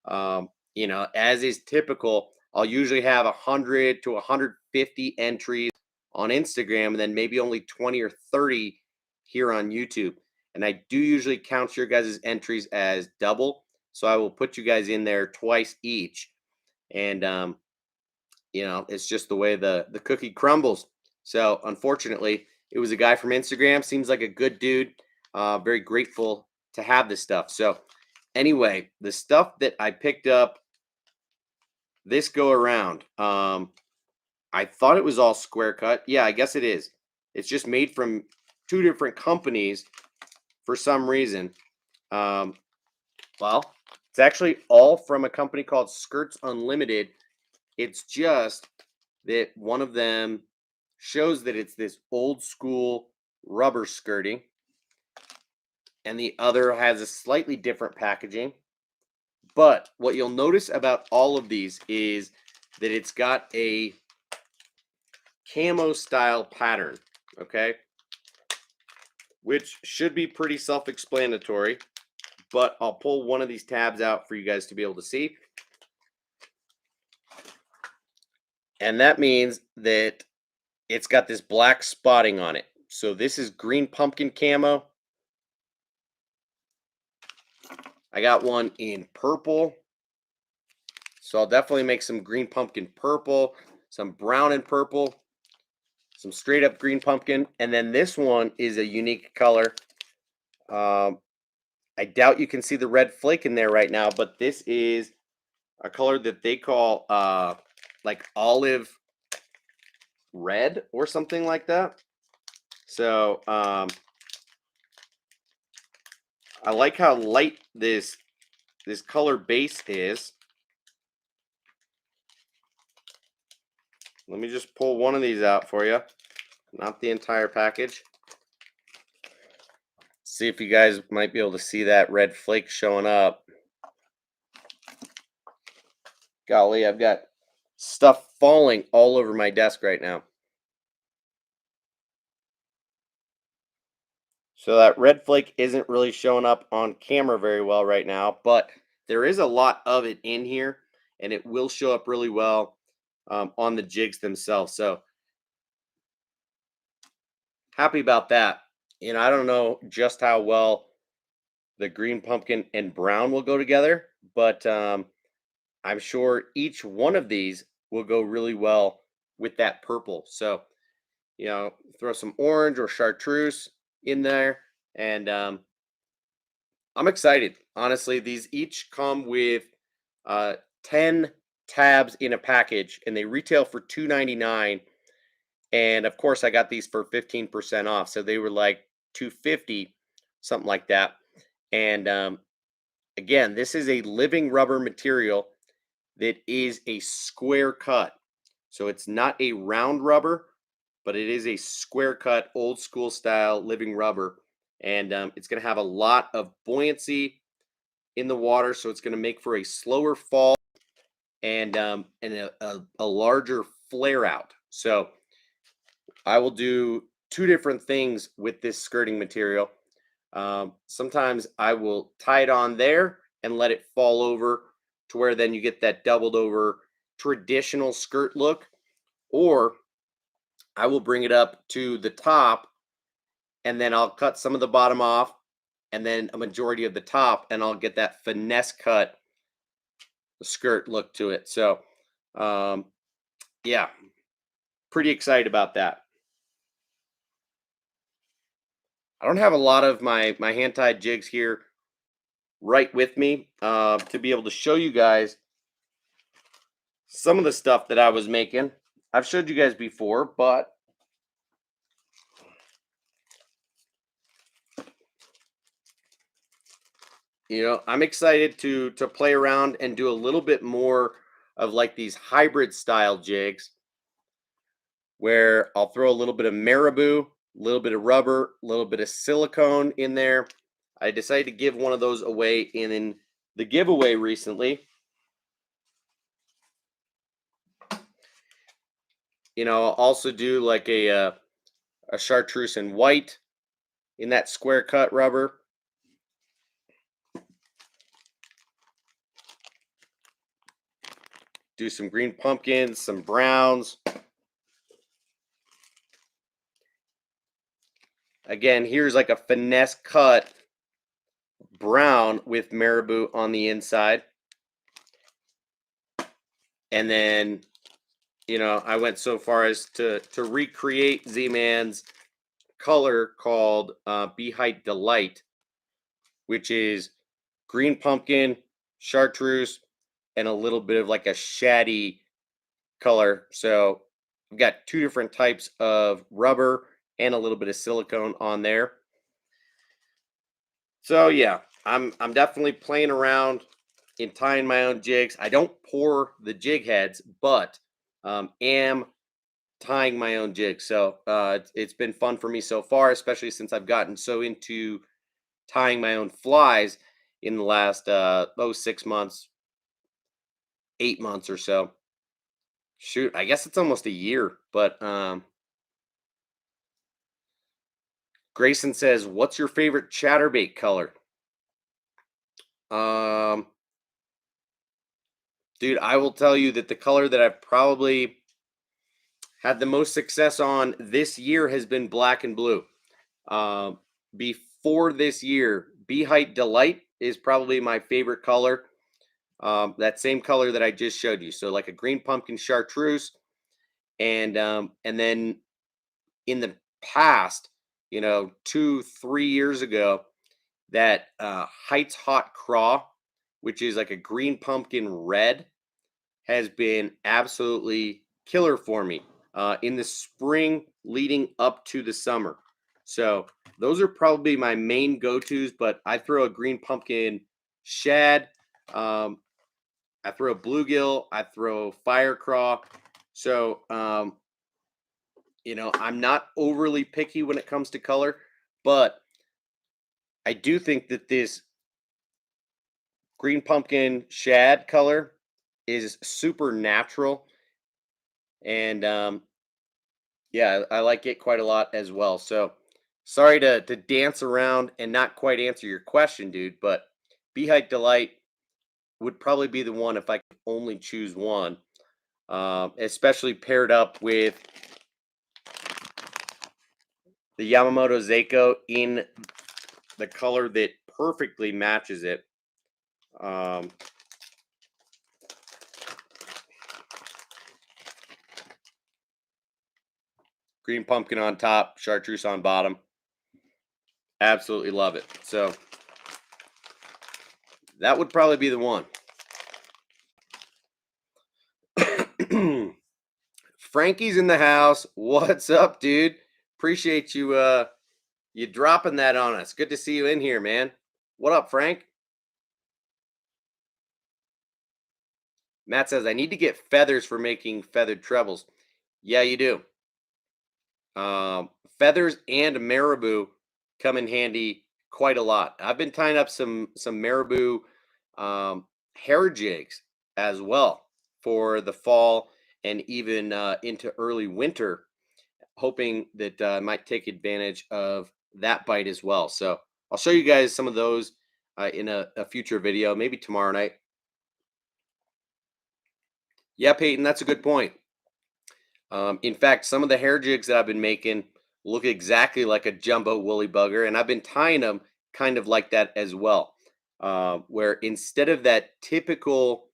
As is typical, I'll usually have 100 to 150 entries on Instagram, and then maybe only 20 or 30 here on YouTube. And I do usually count your guys' entries as double. So I will put you guys in there twice each. And, it's just the way the cookie crumbles. So unfortunately, it was a guy from Instagram. Seems like a good dude. Very grateful to have this stuff. So anyway, the stuff that I picked up this go around, I thought it was all square cut. Yeah, I guess it is. It's just made from two different companies for some reason. Well, it's actually all from a company called Skirts Unlimited. It's just that one of them shows that it's this old school rubber skirting, and the other has a slightly different packaging. But what you'll notice about all of these is that it's got a camo style pattern, okay? Which should be pretty self-explanatory, but I'll pull one of these tabs out for you guys to be able to see. And that means that it's got this black spotting on it. So this is green pumpkin camo. I got one in purple. So I'll definitely make some green pumpkin purple, some brown and purple. some straight up green pumpkin, and then this one is a unique color. I doubt you can see the red flake in there right now, but this is a color that they call like olive red or something like that. So I like how light this color base is. Let me just pull one of these out for you, not the entire package. See if you guys might be able to see that red flake showing up. Golly, I've got stuff falling all over my desk right now. So that red flake isn't really showing up on camera very well right now, but there is a lot of it in here, and it will show up really well on the jigs themselves. So happy about that. You know, I don't know just how well the green pumpkin and brown will go together, but I'm sure each one of these will go really well with that purple. So, you know, throw some orange or chartreuse in there, and I'm excited. Honestly, these each come with 10 tabs in a package, and they retail for $2.99. And of course, I got these for 15% off, so they were like $2.50, something like that. And again, this is a living rubber material that is a square cut. So it's not a round rubber, but it is a square cut, old school style living rubber. And it's going to have a lot of buoyancy in the water. So it's going to make for a slower fall and a larger flare out. So I will do two different things with this skirting material. Sometimes I will tie it on there and let it fall over to where then you get that doubled over traditional skirt look, or I will bring it up to the top and then I'll cut some of the bottom off and then a majority of the top, and I'll get that finesse cut skirt look to it. So yeah, pretty excited about that. I don't have a lot of my hand tied jigs here right with me to be able to show you guys some of the stuff that I was making. I've showed you guys before, but you know, I'm excited to play around and do a little bit more of like these hybrid style jigs where I'll throw a little bit of marabou, a little bit of rubber, a little bit of silicone in there. I decided to give one of those away in the giveaway recently. You know, I'll also do like a chartreuse in white in that square cut rubber. Do some green pumpkins, some browns. Again, here's like a finesse cut brown with marabou on the inside. And then, you know, I went so far as to recreate Z-Man's color called Bee Height Delight, which is green pumpkin, chartreuse, and a little bit of like a shaddy color. So I've got two different types of rubber and a little bit of silicone on there. So yeah, I'm definitely playing around in tying my own jigs. I don't pour the jig heads, but am tying my own jigs. So it's been fun for me so far, especially since I've gotten so into tying my own flies in the last 6 months, 8 months or so. Shoot, I guess it's almost a year. But Grayson says, "What's your favorite chatterbait color?" Dude, I will tell you that the color that I've probably had the most success on this year has been black and blue. Before this year, Bee Height Delight is probably my favorite color. That same color that I just showed you. So like a green pumpkin chartreuse, and then in the past, 2-3 years ago, that Heights Hot Craw, which is like a green pumpkin red, has been absolutely killer for me in the spring leading up to the summer. So those are probably my main go-tos, but I throw a green pumpkin shad. I throw bluegill. I throw fire craw. So, I'm not overly picky when it comes to color, but I do think that this green pumpkin shad color is super natural. And yeah, I like it quite a lot as well. So sorry to dance around and not quite answer your question, dude, but Beehite Delight would probably be the one if I could only choose one, especially paired up with the Yamamoto Seiko in the color that perfectly matches it. Green pumpkin on top, chartreuse on bottom. Absolutely love it. So that would probably be the one. Frankie's in the house. What's up, dude? Appreciate you dropping that on us. Good to see you in here, man. What up, Frank? Matt says, I need to get feathers for making feathered trebles. Yeah, you do. Feathers and marabou come in handy quite a lot. I've been tying up some marabou hair jigs as well for the fall and even into early winter, hoping that I might take advantage of that bite as well. So I'll show you guys some of those in a future video, maybe tomorrow night. Yeah, Peyton, that's a good point. In fact, some of the hair jigs that I've been making look exactly like a jumbo woolly bugger, and I've been tying them kind of like that as well, where instead of that typical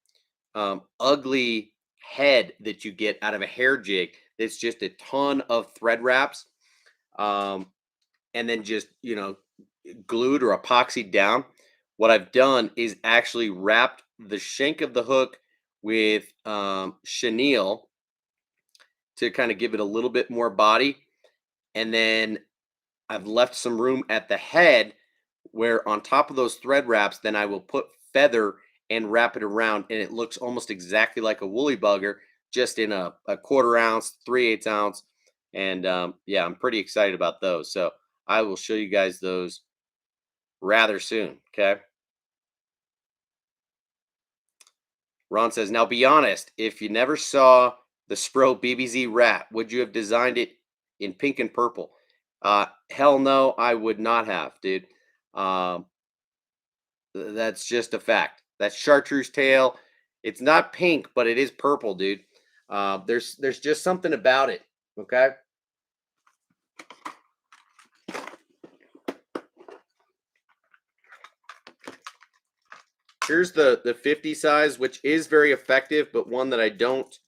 ugly head that you get out of a hair jig, it's just a ton of thread wraps, and then just glued or epoxied down. What I've done is actually wrapped the shank of the hook with chenille to kind of give it a little bit more body. And then I've left some room at the head where on top of those thread wraps, then I will put feather and wrap it around. And it looks almost exactly like a woolly bugger, just in a 1/4 ounce, 3/8 ounce. And yeah, I'm pretty excited about those. So I will show you guys those rather soon. Okay. Ron says, now be honest, if you never saw the Spro BBZ wrap, would you have designed it in pink and purple? Hell no, I would not have, dude. That's just a fact. That's chartreuse tail. It's not pink, but it is purple, dude. There's just something about it. Okay. Here's the 50 size, which is very effective, but one that I don't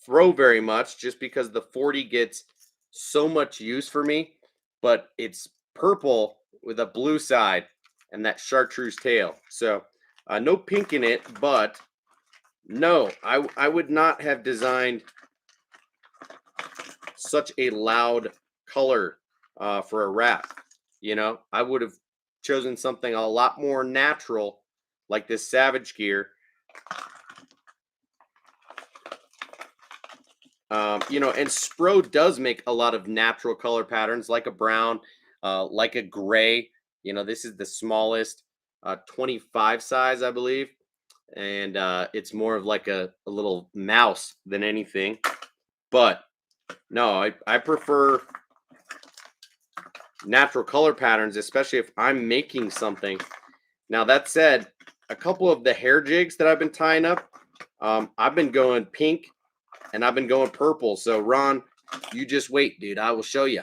throw very much just because the 40 gets so much use for me. But it's purple with a blue side and that chartreuse tail. So no pink in it, but no, I would not have designed such a loud color for a wrap. I would have chosen something a lot more natural, like this Savage Gear. And Spro does make a lot of natural color patterns, like a brown, like a gray. This is the smallest 25 size, I believe. And it's more of like a little mouse than anything. But no, I prefer natural color patterns, especially if I'm making something. Now, that said, a couple of the hair jigs that I've been tying up, I've been going pink and I've been going purple. So, Ron, you just wait, dude. I will show you.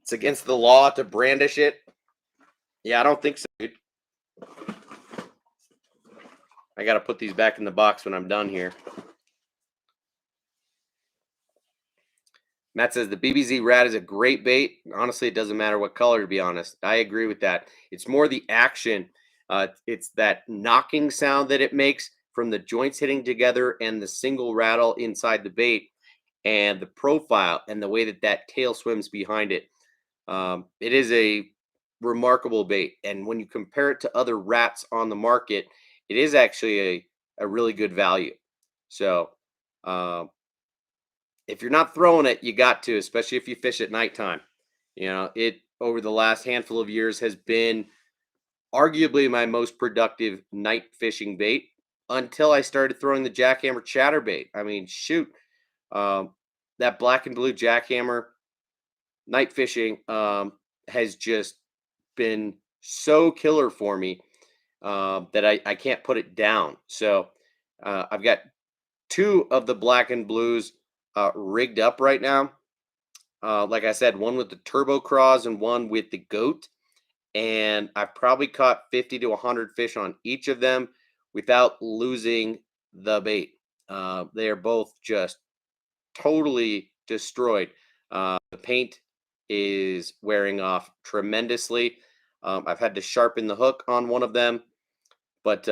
It's against the law to brandish it. Yeah, I don't think so, dude. I got to put these back in the box when I'm done here. Matt says the BBZ rat is a great bait. Honestly, it doesn't matter what color, to be honest. I agree with that. It's more the action. It's that knocking sound that it makes from the joints hitting together and the single rattle inside the bait and the profile and the way that that tail swims behind it. It is a remarkable bait. And when you compare it to other rats on the market, it is actually a really good value. So, um, if you're not throwing it, you got to, especially if you fish at nighttime. You know, it over the last handful of years has been arguably my most productive night fishing bait until I started throwing the jackhammer chatterbait. I mean, shoot, um, that black and blue jackhammer night fishing has just been so killer for me that I can't put it down. So I've got two of the black and blues rigged up right now. Like I said, one with the turbo craws and one with the goat. And I've probably caught 50 to 100 fish on each of them without losing the bait. They are both just totally destroyed. The paint is wearing off tremendously. I've had to sharpen the hook on one of them, but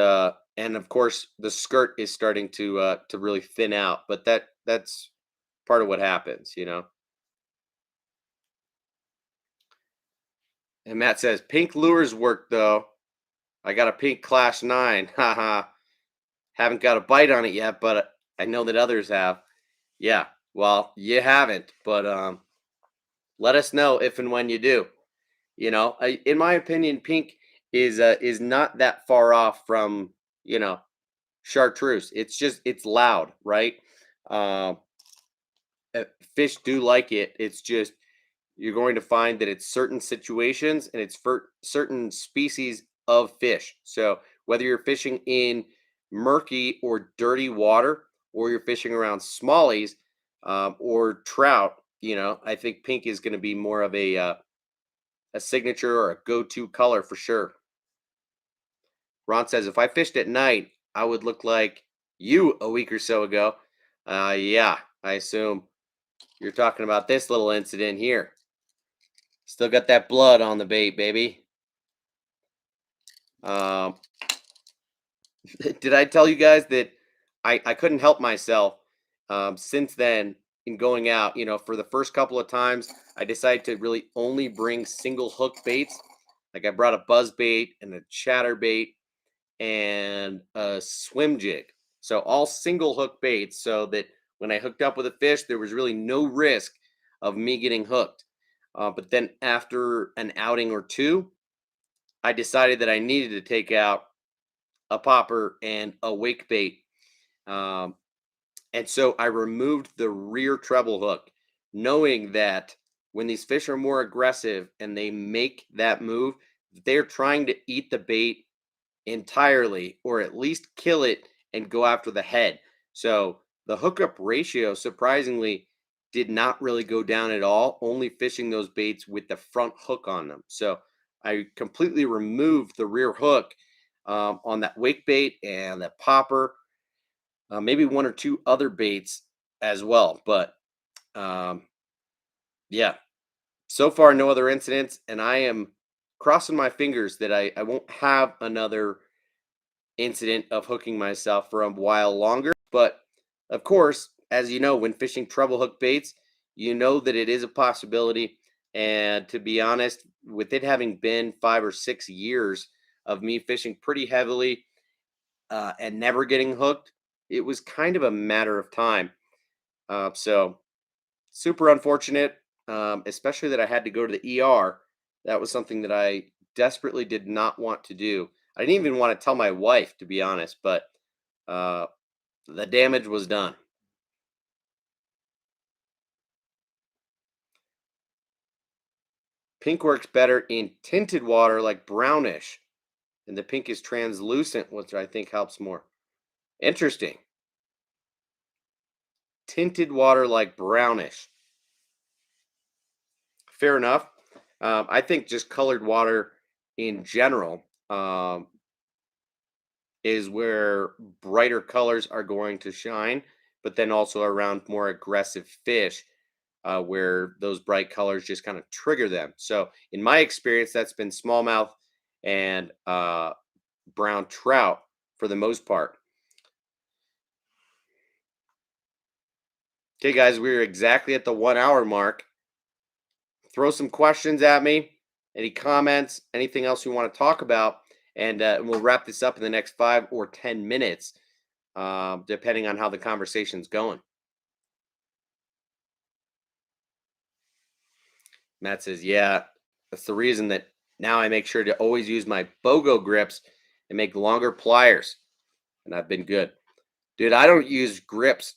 and of course the skirt is starting to really thin out. But that's part of what happens, you know. And Matt says pink lures work though. I got a pink Clash 9. Haha. Haven't got a bite on it yet, but I know that others have. Yeah. Well, you haven't, but let us know if and when you do. You know, in my opinion, pink is not that far off from, you know, chartreuse. It's just it's loud, right? Um, Fish do like it. It's just you're going to find that it's certain situations and it's for certain species of fish. So whether you're fishing in murky or dirty water, or you're fishing around smallies or trout, you know, I think pink is going to be more of a signature or a go-to color for sure. Ron says if I fished at night, I would look like you a week or so ago. Yeah, I assume you're talking about this little incident here. Still got that blood on the bait, baby. Um, did I tell you guys that I couldn't help myself since then in going out? You know, for the first couple of times, I decided to really only bring single hook baits. Like I brought a buzz bait and a chatter bait and a swim jig. So all single hook baits so that when I hooked up with a fish, there was really no risk of me getting hooked. But then after an outing or two, I decided that I needed to take out a popper and a wake bait. Um, and so I removed the rear treble hook, knowing that when these fish are more aggressive and they make that move, they're trying to eat the bait entirely or at least kill it and go after the head. So the hookup ratio surprisingly did not really go down at all, only fishing those baits with the front hook on them. So I completely removed the rear hook on that wake bait and that popper, maybe one or two other baits as well. But um, yeah, so far no other incidents, and I am crossing my fingers that I won't have another incident of hooking myself for a while longer. But of course, as you know, when fishing treble hook baits, you know that it is a possibility. And to be honest, with it having been 5 or 6 years of me fishing pretty heavily and never getting hooked, it was kind of a matter of time. So super unfortunate, especially that I had to go to the ER. That was something that I desperately did not want to do. I didn't even want to tell my wife, to be honest, but uh, the damage was done. Pink works better in tinted water, like brownish, and the pink is translucent, which I think helps more. Interesting. Tinted water, like brownish. Fair enough. I think just colored water in general is where brighter colors are going to shine, but then also around more aggressive fish. where those bright colors just kind of trigger them. So in my experience, that's been smallmouth and brown trout for the most part. Okay, guys, we're exactly at the 1 hour mark. Throw some questions at me, any comments, anything else you want to talk about, and we'll wrap this up in the next 5 or 10 minutes, depending on how the conversation's going. Matt says, yeah, that's the reason that now I make sure to always use my BOGO grips and make longer pliers. And I've been good. Dude, I don't use grips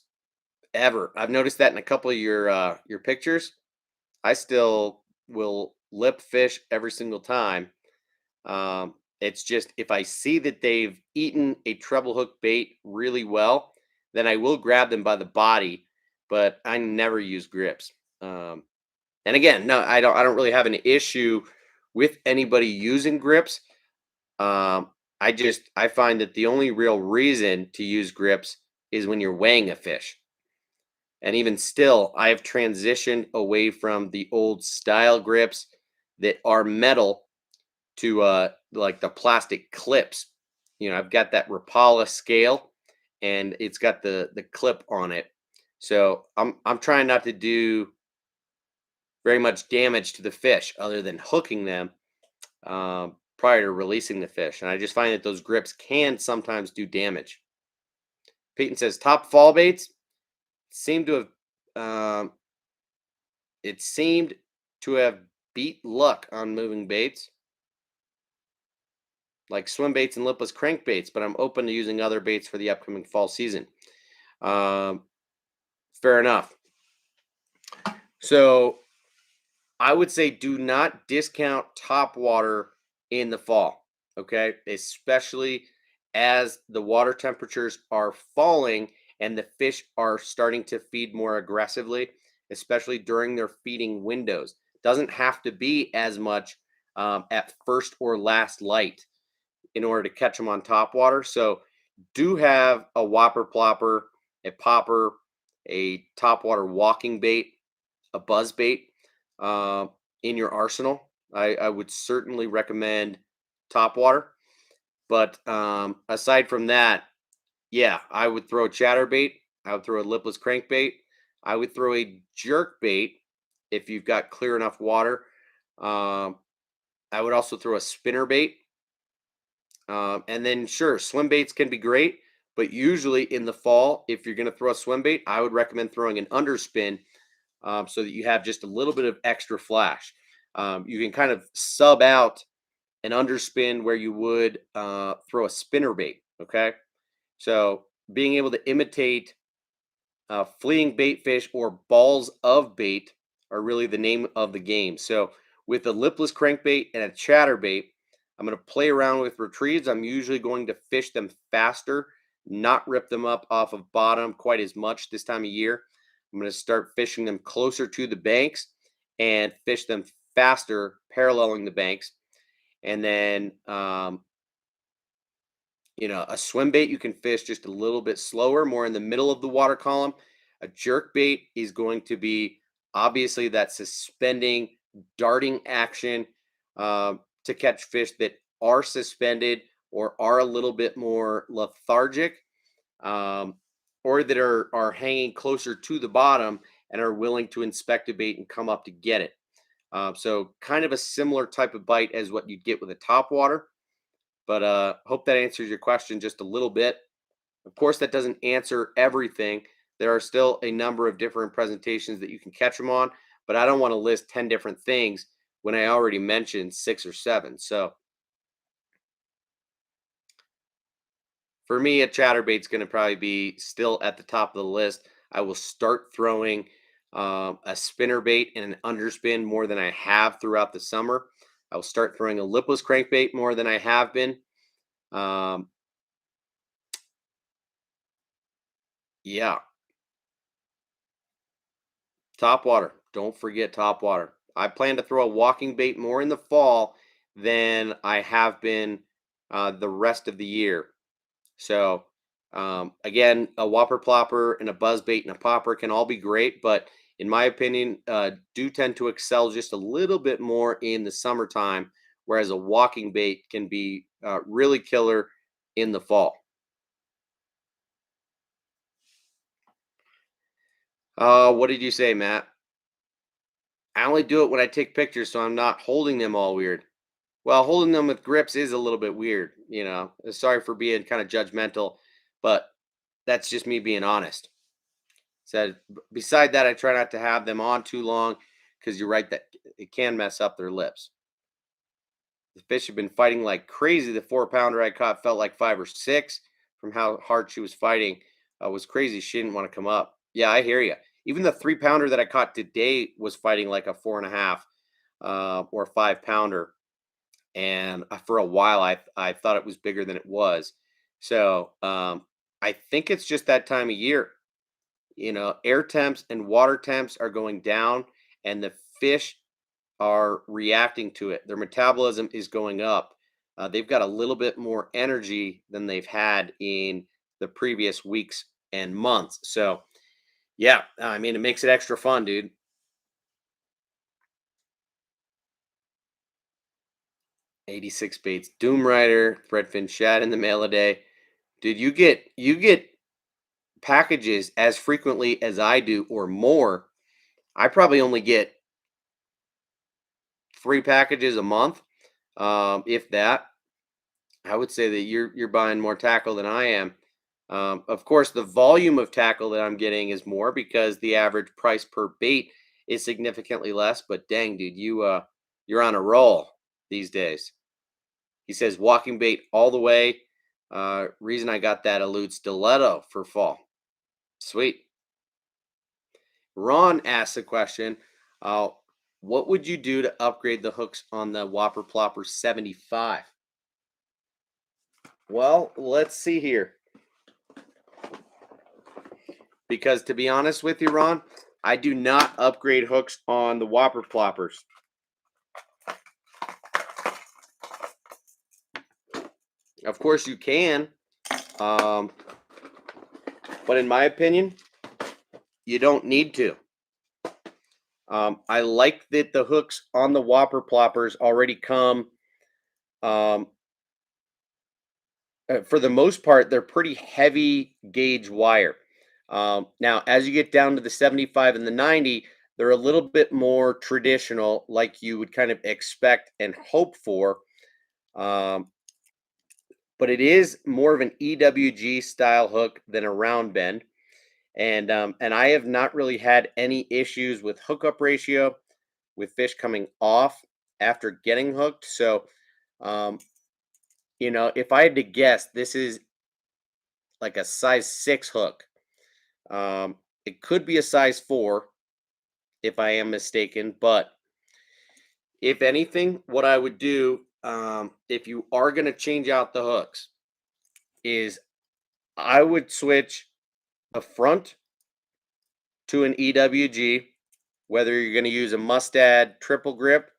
ever. I've noticed that in a couple of your pictures. I still will lip fish every single time. It's just if I see that they've eaten a treble hook bait really well, then I will grab them by the body, but I never use grips. And again, no, I don't really have an issue with anybody using grips. I find that the only real reason to use grips is when you're weighing a fish. And even still, I have transitioned away from the old style grips that are metal to like the plastic clips. I've got that Rapala scale and it's got the clip on it. So I'm trying not to do very much damage to the fish other than hooking them prior to releasing the fish. And I just find that those grips can sometimes do damage. Peyton says top fall baits seem to have it seemed to have beat luck on moving baits like swim baits and lipless crankbaits, but I'm open to using other baits for the upcoming fall season. Fair enough. So I would say do not discount top water in the fall, okay? Especially as the water temperatures are falling and the fish are starting to feed more aggressively, especially during their feeding windows. Doesn't have to be as much at first or last light in order to catch them on top water. So do have a Whopper Plopper, a popper, a top water walking bait, a buzz bait in your arsenal. I would certainly recommend top water. But aside from that, yeah, I would throw a chatterbait. I would throw a lipless crankbait. I would throw a jerk bait if you've got clear enough water. I would also throw a spinner bait. And then, sure, swim baits can be great, but usually in the fall, if you're going to throw a swim bait, I would recommend throwing an underspin so that you have just a little bit of extra flash. You can kind of sub out an underspin where you would throw a spinner bait. Okay. So being able to imitate fleeing bait fish or balls of bait are really the name of the game. So with a lipless crankbait and a chatterbait, I'm going to play around with retrieves. I'm usually going to fish them faster, not rip them up off of bottom quite as much this time of year. I'm going to start fishing them closer to the banks and fish them faster, paralleling the banks. And then, a swim bait you can fish just a little bit slower, more in the middle of the water column. A jerk bait is going to be obviously that suspending, darting action to catch fish that are suspended or are a little bit more lethargic. Or that are hanging closer to the bottom and are willing to inspect a bait and come up to get it. So kind of a similar type of bite as what you'd get with a top water. But hope that answers your question just a little bit. Of course, that doesn't answer everything. There are still a number of different presentations that you can catch them on, but I don't want to list 10 different things when I already mentioned 6 or 7. So for me, a chatterbait's going to probably be still at the top of the list. I will start throwing a spinner bait and an underspin more than I have throughout the summer. I will start throwing a lipless crankbait more than I have been. Yeah, top water. Don't forget top water. I plan to throw a walking bait more in the fall than I have been the rest of the year. So, again, a Whopper Plopper and a buzz bait and a popper can all be great, but in my opinion, do tend to excel just a little bit more in the summertime, whereas a walking bait can be really killer in the fall. What did you say, Matt? I only do it when I take pictures, so I'm not holding them all weird. Well, holding them with grips is a little bit weird, you know. Sorry for being kind of judgmental, but that's just me being honest. Said beside that, I try not to have them on too long because you're right that it can mess up their lips. The fish have been fighting like crazy. The 4 pounder I caught felt like 5 or 6 from how hard she was fighting. Was crazy. She didn't want to come up. Yeah, I hear you. Even the 3 pounder that I caught today was fighting like a 4.5 or 5 pounder. And for a while, I thought it was bigger than it was. So I think it's just that time of year. You know, air temps and water temps are going down, and the fish are reacting to it. Their metabolism is going up. They've got a little bit more energy than they've had in the previous weeks and months. So, yeah, I mean, it makes it extra fun, dude. 86 baits, Doom Rider, Threadfin Shad in the mail a day. Dude, you get packages as frequently as I do or more. I probably only get 3 packages a month, if that. I would say that you're buying more tackle than I am. Of course, the volume of tackle that I'm getting is more because the average price per bait is significantly less. But dang, dude, you're on a roll these days. He says walking bait all the way. Reason I got that elude stiletto for fall. Sweet. Ron asks a question. Uh, what would you do to upgrade the hooks on the Whopper Plopper 75? Well, let's see here. Because to be honest with you, Ron, I do not upgrade hooks on the Whopper Ploppers. Of course, you can, but in my opinion, you don't need to. I like that the hooks on the Whopper Ploppers already come. For the most part, they're pretty heavy gauge wire. Now, as you get down to the 75 and the 90, they're a little bit more traditional, like you would kind of expect and hope for. Um, but it is more of an EWG style hook than a round bend. And I have not really had any issues with hookup ratio with fish coming off after getting hooked. So, um, you know, if I had to guess, this is like a size 6 hook. It could be a size 4 if I am mistaken, but if anything, what I would do if you are going to change out the hooks is I would switch a front to an EWG, whether you're going to use a Mustad triple grip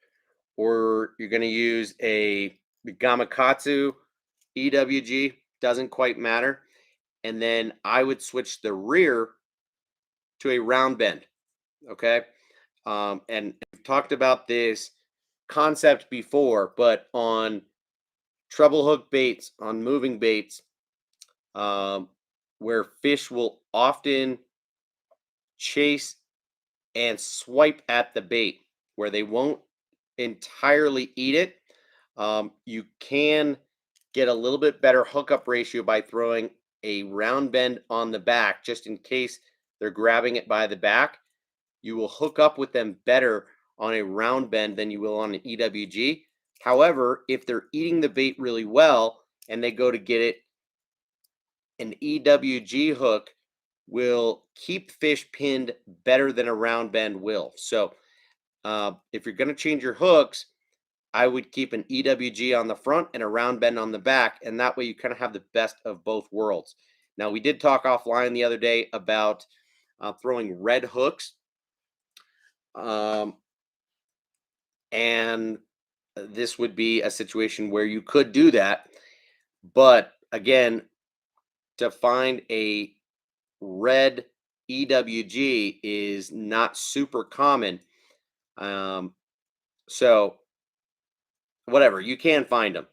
or you're going to use a Gamakatsu EWG, doesn't quite matter. And then I would switch the rear to a round bend. Okay. And we've talked about this concept before, but on treble hook baits, on moving baits, um, where fish will often chase and swipe at the bait, where they won't entirely eat it. You can get a little bit better hookup ratio by throwing a round bend on the back, just in case they're grabbing it by the back. You will hook up with them better on a round bend than you will on an EWG. However, if they're eating the bait really well and they go to get it, an EWG hook will keep fish pinned better than a round bend will. So, if you're going to change your hooks, I would keep an EWG on the front and a round bend on the back, and that way you kind of have the best of both worlds. Now, we did talk offline the other day about throwing red hooks, and this would be a situation where you could do that. But again, to find a red EWG is not super common. So whatever, you can find them.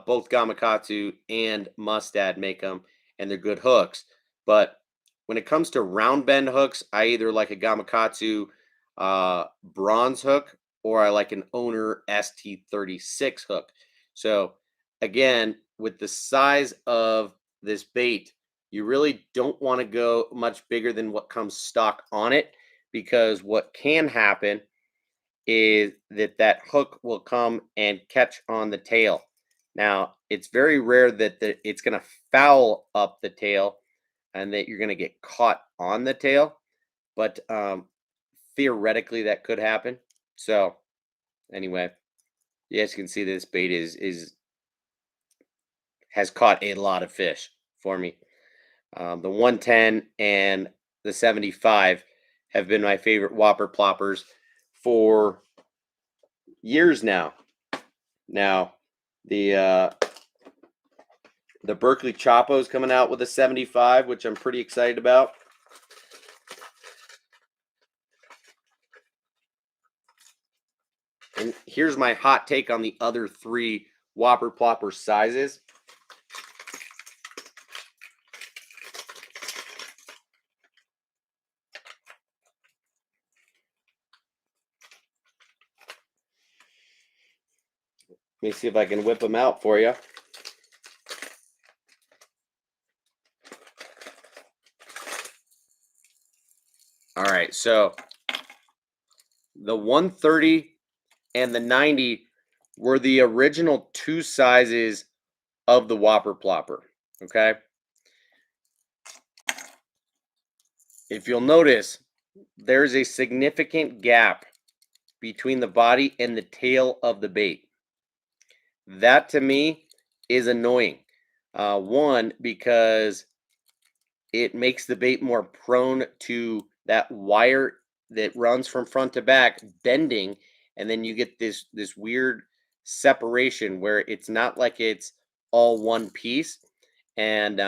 Both Gamakatsu and Mustad make them, and they're good hooks. But when it comes to round bend hooks, I either like a Gamakatsu bronze hook, or I like an Owner ST36 hook. So again, with the size of this bait, you really don't want to go much bigger than what comes stock on it, because what can happen is that hook will come and catch on the tail. Now, it's very rare that it's going to foul up the tail and that you're going to get caught on the tail, but theoretically that could happen. So, anyway, you guys can see this bait has caught a lot of fish for me. The 110 and the 75 have been my favorite Whopper Ploppers for years now. Now, the Berkeley Chapo is coming out with a 75, which I'm pretty excited about. And here's my hot take on the other three Whopper Plopper sizes. Let me see if I can whip them out for you. All right, so the 130 and the 90 were the original two sizes of the Whopper Plopper, okay? If you'll notice, there's a significant gap between the body and the tail of the bait. That to me is annoying. One, because it makes the bait more prone to that wire that runs from front to back bending, and then you get this weird separation where it's not like it's all one piece. And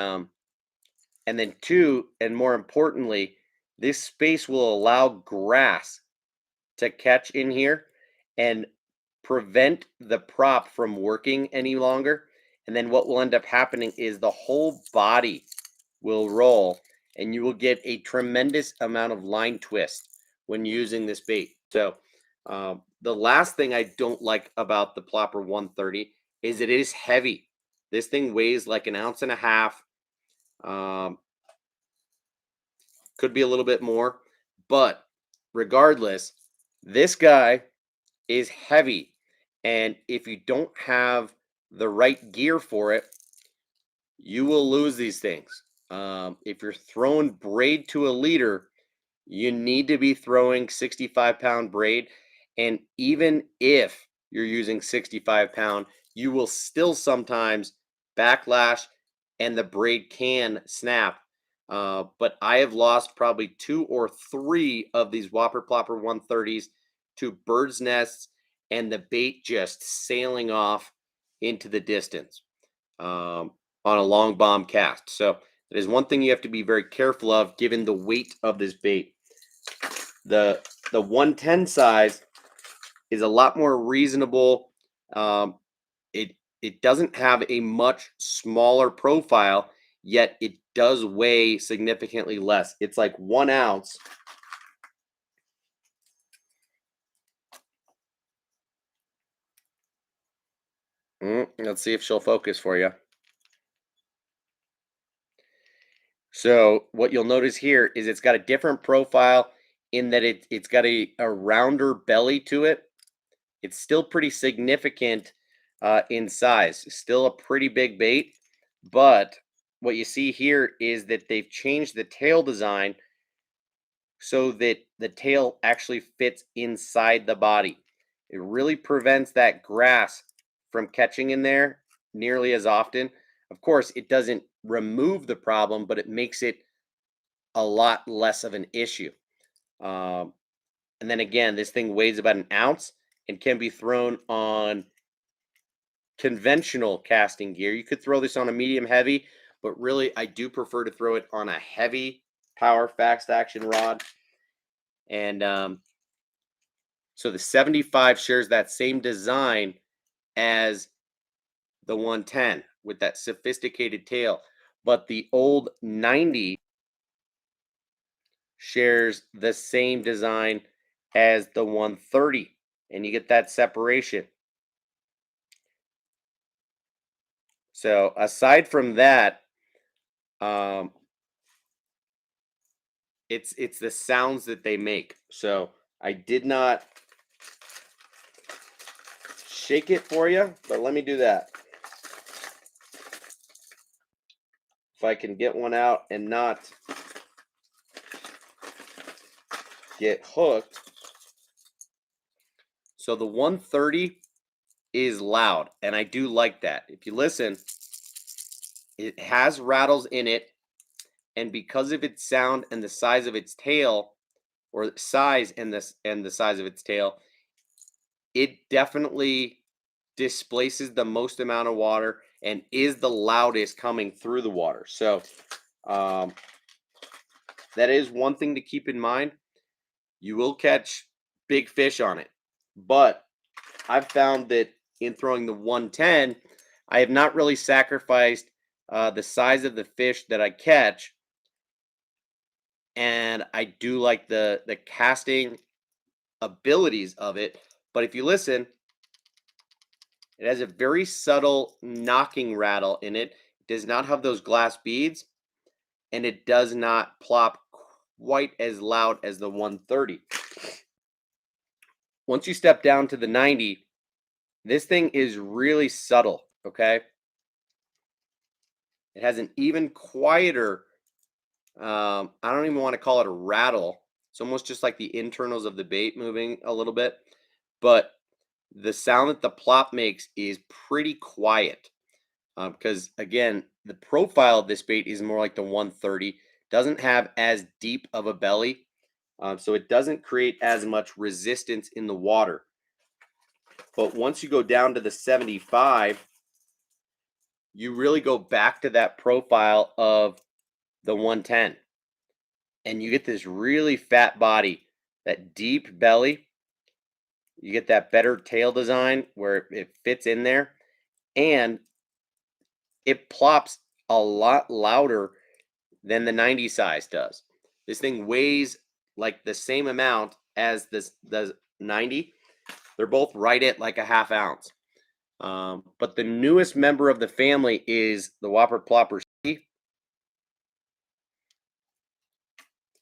then two, and more importantly, this space will allow grass to catch in here and prevent the prop from working any longer. And then what will end up happening is the whole body will roll, and you will get a tremendous amount of line twist when using this bait. So the last thing I don't like about the Plopper 130 is it is heavy. This thing weighs like an ounce and a half. Could be a little bit more, but regardless, this guy is heavy, and if you don't have the right gear for it, you will lose these things. If you're throwing braid to a leader, you need to be throwing 65-pound braid, and even if you're using 65-pound, you will still sometimes backlash and the braid can snap. But I have lost probably 2 or 3 of these Whopper Plopper 130s to birds' nests and the bait just sailing off into the distance on a long bomb cast. So that is one thing you have to be very careful of given the weight of this bait. The 110 size is a lot more reasonable. It doesn't have a much smaller profile, yet it does weigh significantly less. It's like 1 ounce. Let's see if she'll focus for you. So what you'll notice here is it's got a different profile in that it's got a rounder belly to it. It's still pretty significant in size. Still a pretty big bait, but what you see here is that they've changed the tail design so that the tail actually fits inside the body. It really prevents that grass from catching in there nearly as often. Of course, it doesn't remove the problem, but it makes it a lot less of an issue. And then again, this thing weighs about an ounce and can be thrown on conventional casting gear. You could throw this on a medium heavy, but really I do prefer to throw it on a heavy power fast action rod. And so the 75 shares that same design as the 110 with that sophisticated tail. But the old 90 shares the same design as the 130. And you get that separation. So aside from that, it's the sounds that they make. So I did not shake it for you, but let me do that. If I can get one out and not get hooked. So the 130 is loud, and I do like that. If you listen, it has rattles in it, and because of its sound and the size of its tail, or size and the size of its tail, it definitely displaces the most amount of water and is the loudest coming through the water. So that is one thing to keep in mind. You will catch big fish on it, but I've found that in throwing the 110, I have not really sacrificed the size of the fish that I catch, and I do like the casting abilities of it. But if you listen, it has a very subtle knocking rattle in it. It does not have those glass beads, and it does not plop quite as loud as the 130. Once you step down to the 90, this thing is really subtle, okay? It has an even quieter, I don't even want to call it a rattle. It's almost just like the internals of the bait moving a little bit. But the sound that the plop makes is pretty quiet. Because, again, the profile of this bait is more like the 130. Doesn't have as deep of a belly. So it doesn't create as much resistance in the water. But once you go down to the 75, you really go back to that profile of the 110. And you get this really fat body, that deep belly. You get that better tail design where it fits in there. And it plops a lot louder than the 90 size does. This thing weighs like the same amount as the 90. They're both right at like a half ounce. But the newest member of the family is the Whopper Plopper C.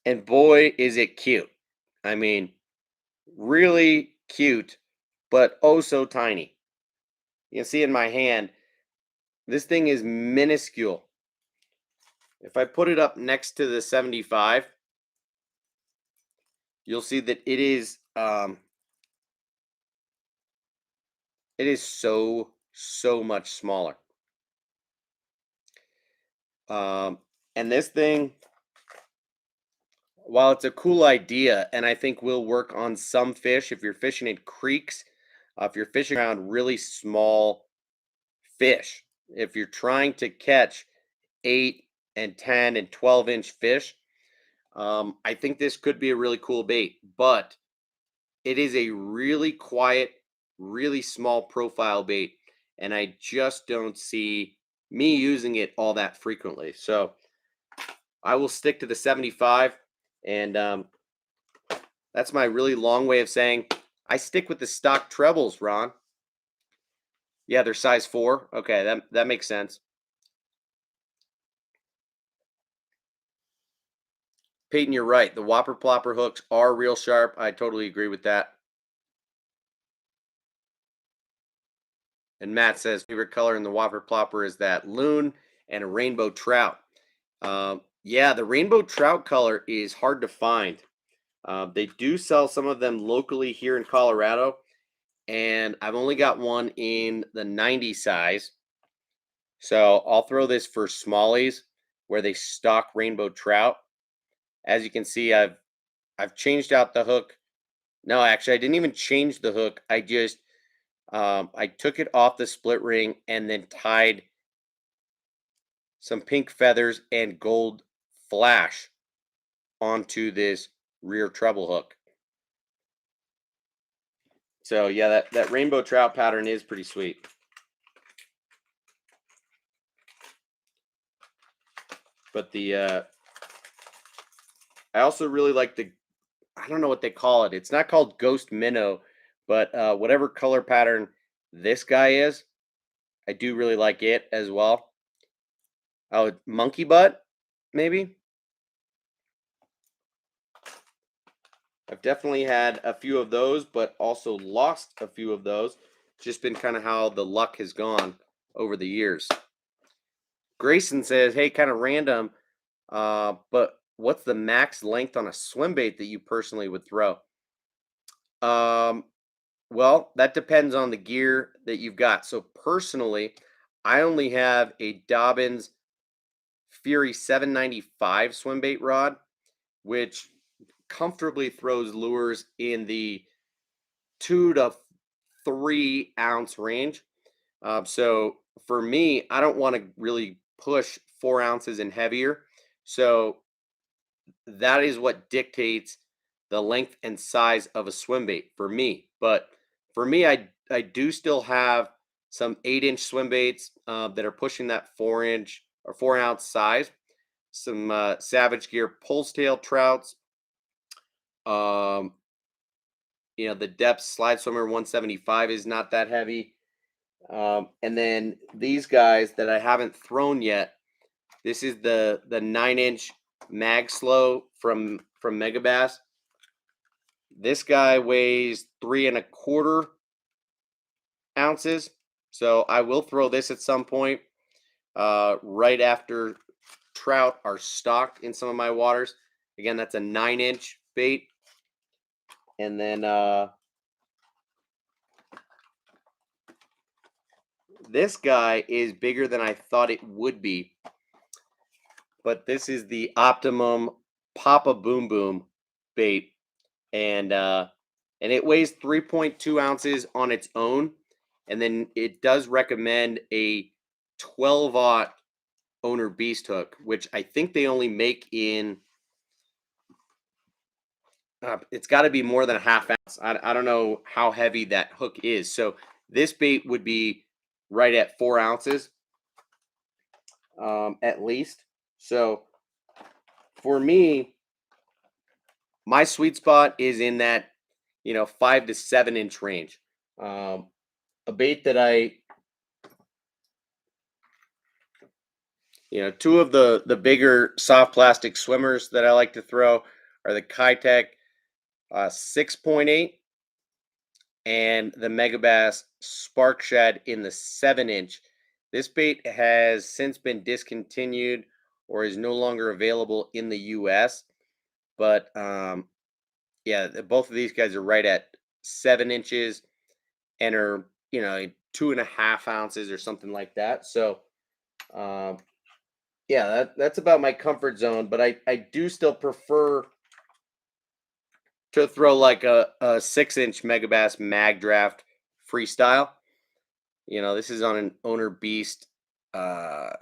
And boy, is it cute. I mean, really cute, but oh so tiny. You can see in my hand, this thing is minuscule. If I put it up next to the 75, you'll see that it is so much smaller. And this thing, while it's a cool idea, and I think will work on some fish, if you're fishing in creeks, if you're fishing around really small fish, if you're trying to catch 8 and 10 and 12-inch fish, I think this could be a really cool bait. But it is a really quiet, really small profile bait, and I just don't see me using it all that frequently. So I will stick to the 75, and that's my really long way of saying I stick with the stock trebles, Ron. Yeah, they're size 4. Okay, that makes sense. Peyton, you're right. The Whopper Plopper hooks are real sharp. I totally agree with that. And Matt says favorite color in the Whopper Plopper is that loon and a rainbow trout. Yeah, the rainbow trout color is hard to find. They do sell some of them locally here in Colorado, and I've only got one in the 90 size. So I'll throw this for smallies where they stock rainbow trout. As you can see, I've changed out the hook. No, actually, I didn't even change the hook. I just I took it off the split ring and then tied some pink feathers and gold flash onto this rear treble hook. So yeah, that rainbow trout pattern is pretty sweet. But the I also really like the, I don't know what they call it. It's not called ghost minnow, but whatever color pattern this guy is, I do really like it as well. Oh, monkey butt, maybe. I've definitely had a few of those, but also lost a few of those. Just been kind of how the luck has gone over the years. Grayson says, "Hey, kind of random, but what's the max length on a swim bait that you personally would throw?" Um, well, that depends on the gear that you've got. So personally, I only have a Dobbins Fury 795 swim bait rod, which comfortably throws lures in the 2 to 3 ounce range. So for me, I don't want to really push 4 ounces and heavier. So that is what dictates the length and size of a swim bait for me. But for me, I do still have some 8-inch swim baits that are pushing that 4-inch or 4 ounce size. Some Savage Gear pulse tail trouts. Um, the depth slide swimmer 175 is not that heavy. And then these guys that I haven't thrown yet. This is the 9-inch mag slow from Megabass. This guy weighs 3.25 ounces. So I will throw this at some point right after trout are stocked in some of my waters. Again, that's a 9-inch bait. And then this guy is bigger than I thought it would be. But this is the Optimum Papa Boom Boom bait. And it weighs 3.2 ounces on its own. And then it does recommend a 12-aught owner beast hook, which I think they only make in, it's got to be more than a half ounce. I don't know how heavy that hook is. So this bait would be right at 4 ounces at least. So for me, my sweet spot is in that 5 to 7-inch range. A bait that two of the bigger soft plastic swimmers that I like to throw are the Kitech 6.8 and the Megabass Spark Shad in the 7-inch. This bait has since been discontinued or is no longer available in the US. But yeah, both of these guys are right at 7 inches and are 2.5 ounces or something like that. So yeah, that's about my comfort zone. But I do still prefer to throw like a 6-inch Megabass Mag Draft Freestyle. This is on an Owner Beast 6-aught,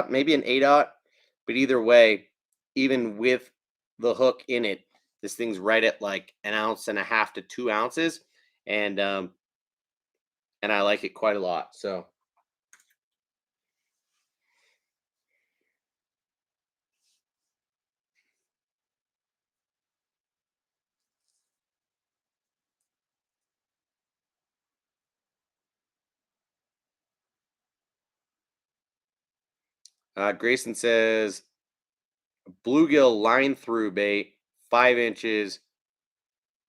maybe an 8-aught. But either way, even with the hook in it, this thing's right at like 1.5 to 2 ounces. And I like it quite a lot. So Grayson says bluegill line through bait, 5 inches,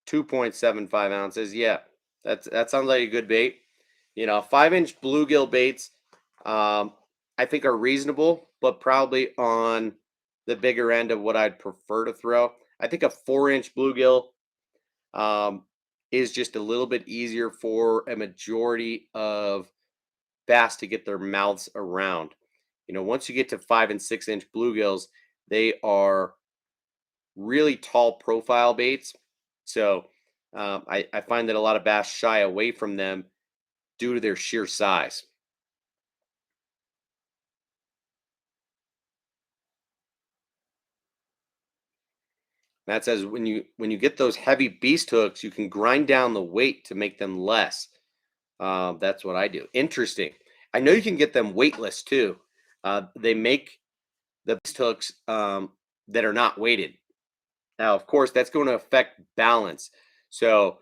2.75 ounces. Yeah, that sounds like a good bait. 5-inch bluegill baits, I think are reasonable, but probably on the bigger end of what I'd prefer to throw. I think a 4-inch bluegill is just a little bit easier for a majority of bass to get their mouths around. Once you get to 5 and 6-inch bluegills, they are really tall profile baits. So I find that a lot of bass shy away from them due to their sheer size. Matt says when you get those heavy beast hooks, you can grind down the weight to make them less. That's what I do. Interesting. I know you can get them weightless too. They make the beast hooks that are not weighted. Now, of course, that's going to affect balance. So,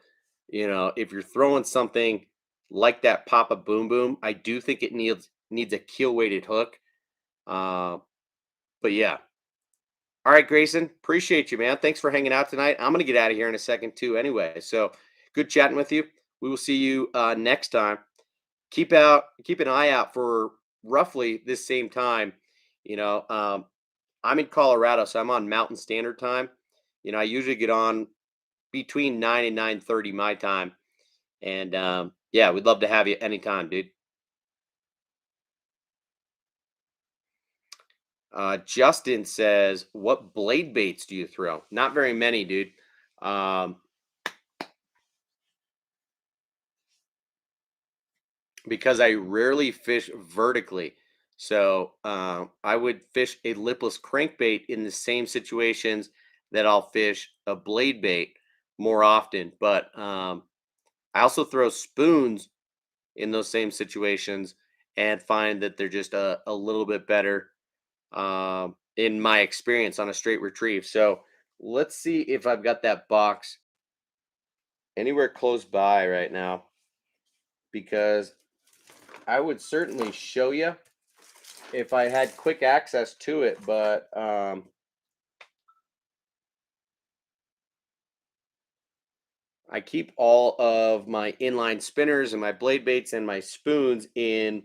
if you're throwing something like that Papa Boom Boom, I do think it needs a keel weighted hook. Uh, but yeah. All right, Grayson, appreciate you, man. Thanks for hanging out tonight. I'm gonna get out of here in a second too, anyway. So good chatting with you. We will see you next time. Keep an eye out for roughly this same time. I'm in Colorado, so I'm on Mountain Standard Time. I usually get on between 9 and 9:30 my time. And yeah, we'd love to have you anytime, dude. Justin says, "What blade baits do you throw?" Not very many, dude. Um, because I rarely fish vertically. So I would fish a lipless crankbait in the same situations that I'll fish a blade bait more often. But I also throw spoons in those same situations and find that they're just a little bit better in my experience on a straight retrieve. So let's see if I've got that box anywhere close by right now, because I would certainly show you if I had quick access to it, but I keep all of my inline spinners and my blade baits and my spoons in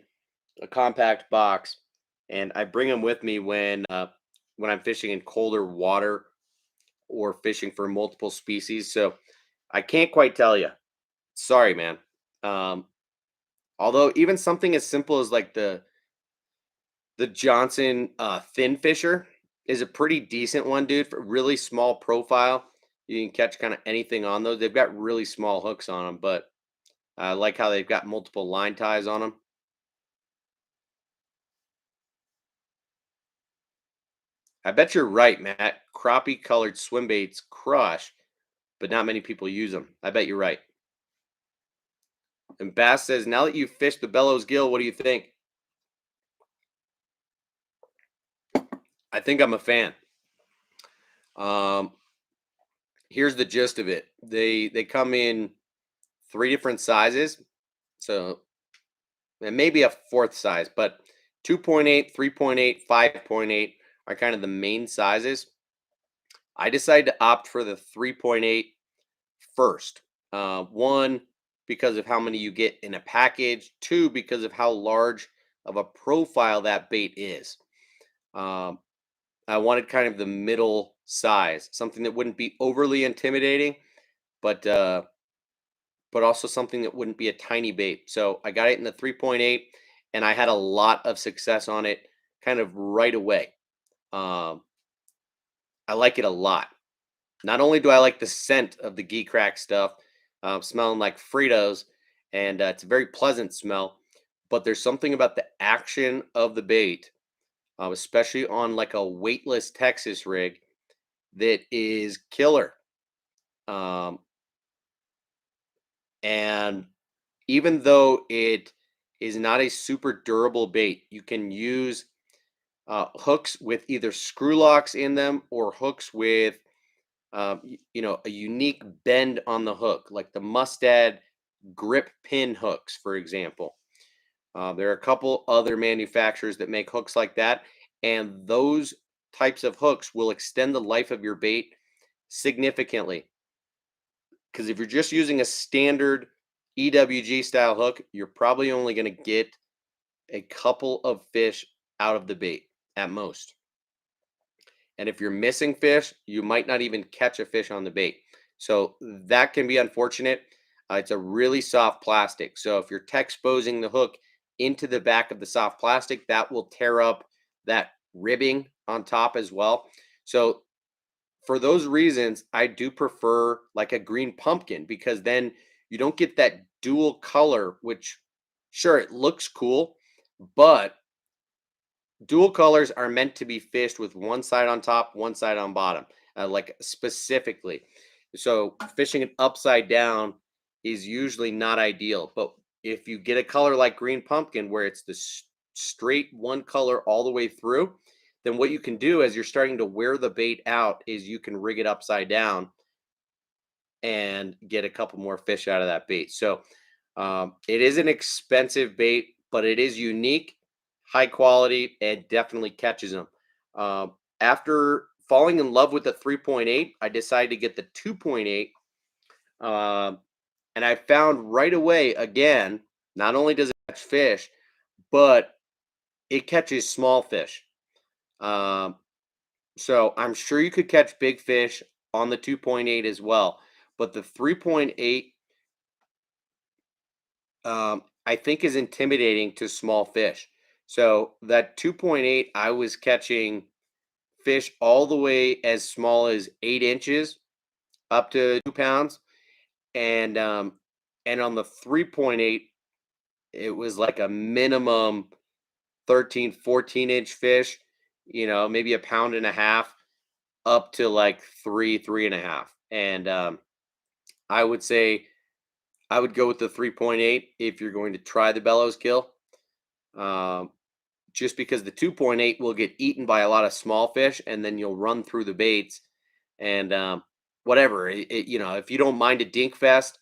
a compact box, and I bring them with me when I'm fishing in colder water or fishing for multiple species. So I can't quite tell you. Sorry, man. Um, although even something as simple as like the Johnson thin fisher is a pretty decent one, dude. For really small profile, you can catch kind of anything on those. They've got really small hooks on them, but I like how they've got multiple line ties on them. I bet you're right, Matt. Crappie colored swim baits crush, but not many people use them. I bet you're right. And Bass says, now that you've fished the Bellows Gill, what do you think? I think I'm a fan. Um, Here's the gist of it. They come in 3 different sizes, so and maybe a fourth size, but 2.8, 3.8, 5.8 are kind of the main sizes. I decided to opt for the 3.8 first. One, because of how many you get in a package. Two, because of how large of a profile that bait is. Um, I wanted kind of the middle size, something that wouldn't be overly intimidating, but also something that wouldn't be a tiny bait. So I got it in the 3.8, and I had a lot of success on it kind of right away. Um, I like it a lot. Not only do I like the scent of the ghee crack stuff, smelling like Fritos, and it's a very pleasant smell, but there's something about the action of the bait, especially on like a weightless Texas rig, that is killer. Um, and even though it is not a super durable bait, you can use hooks with either screw locks in them or hooks with a unique bend on the hook, like the Mustad grip pin hooks, for example. There are a couple other manufacturers that make hooks like that, and those types of hooks will extend the life of your bait significantly. Because if you're just using a standard EWG style hook, you're probably only going to get a couple of fish out of the bait at most. And if you're missing fish, you might not even catch a fish on the bait. So that can be unfortunate. It's a really soft plastic. So if you're exposing the hook into the back of the soft plastic, that will tear up that ribbing on top as well. So for those reasons, I do prefer like a green pumpkin, because then you don't get that dual color, which sure, it looks cool, but dual colors are meant to be fished with one side on top, one side on bottom. like specifically. So fishing it upside down is usually not ideal. But if you get a color like green pumpkin, where it's the straight one color all the way through, then what you can do as you're starting to wear the bait out is you can rig it upside down and get a couple more fish out of that bait. So it is an expensive bait, but it is unique, high quality, and definitely catches them. After falling in love with the 3.8, I decided to get the 2.8. Um, and I found right away, again, not only does it catch fish, but it catches small fish. Um, so I'm sure you could catch big fish on the 2.8 as well. But the 3.8, I think, is intimidating to small fish. So that 2.8, I was catching fish all the way as small as 8 inches up to 2 pounds. And on the 3.8, it was like a minimum 13, 14 inch fish, maybe a pound and a half up to like 3.5. And I would say I would go with the 3.8 if you're going to try the bellows kill. Um, just because the 2.8 will get eaten by a lot of small fish, and then you'll run through the baits and whatever. If you don't mind a dink fest,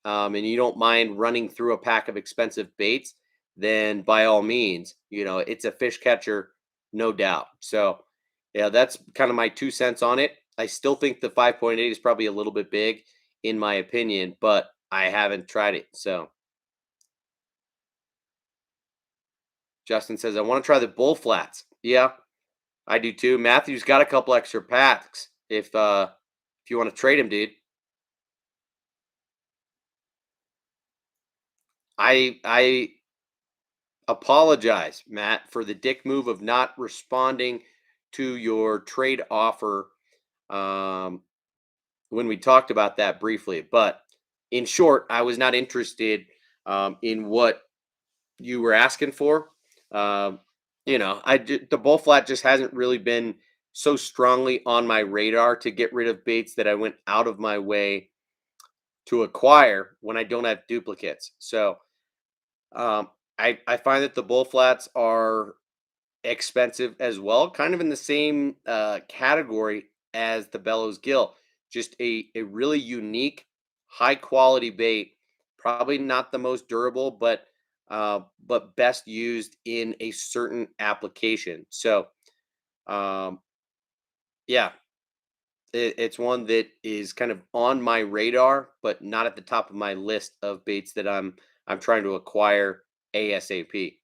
and you don't mind running through a pack of expensive baits, then by all means, it's a fish catcher, no doubt. So, yeah, that's kind of my 2 cents on it. I still think the 5.8 is probably a little bit big, in my opinion, but I haven't tried it. So, Justin says, I want to try the bull flats. Yeah, I do too. Matthew's got a couple extra packs if you want to trade him, dude. I apologize, Matt, for the dick move of not responding to your trade offer um, when we talked about that briefly. But in short, I was not interested in what you were asking for. Um, the bull flat just hasn't really been so strongly on my radar to get rid of baits that I went out of my way to acquire when I don't have duplicates. So um, I find that the bull flats are expensive as well, kind of in the same category as the bellows gill. Just a really unique, high quality bait. Probably not the most durable, but best used in a certain application. So um, yeah, it's one that is kind of on my radar, but not at the top of my list of baits that I'm trying to acquire ASAP.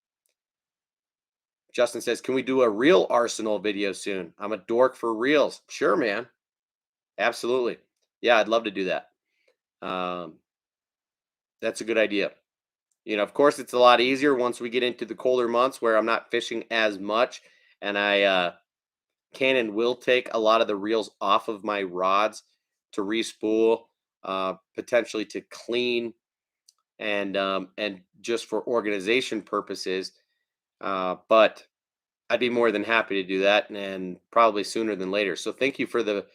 Justin says, "Can we do a real Arsenal video soon? I'm a dork for reels." Sure, man. Absolutely. Yeah, I'd love to do that. Um, that's a good idea. Of course, it's a lot easier once we get into the colder months where I'm not fishing as much, and I can and will take a lot of the reels off of my rods to respool, potentially to clean, and just for organization purposes. But I'd be more than happy to do that, and probably sooner than later. So thank you for the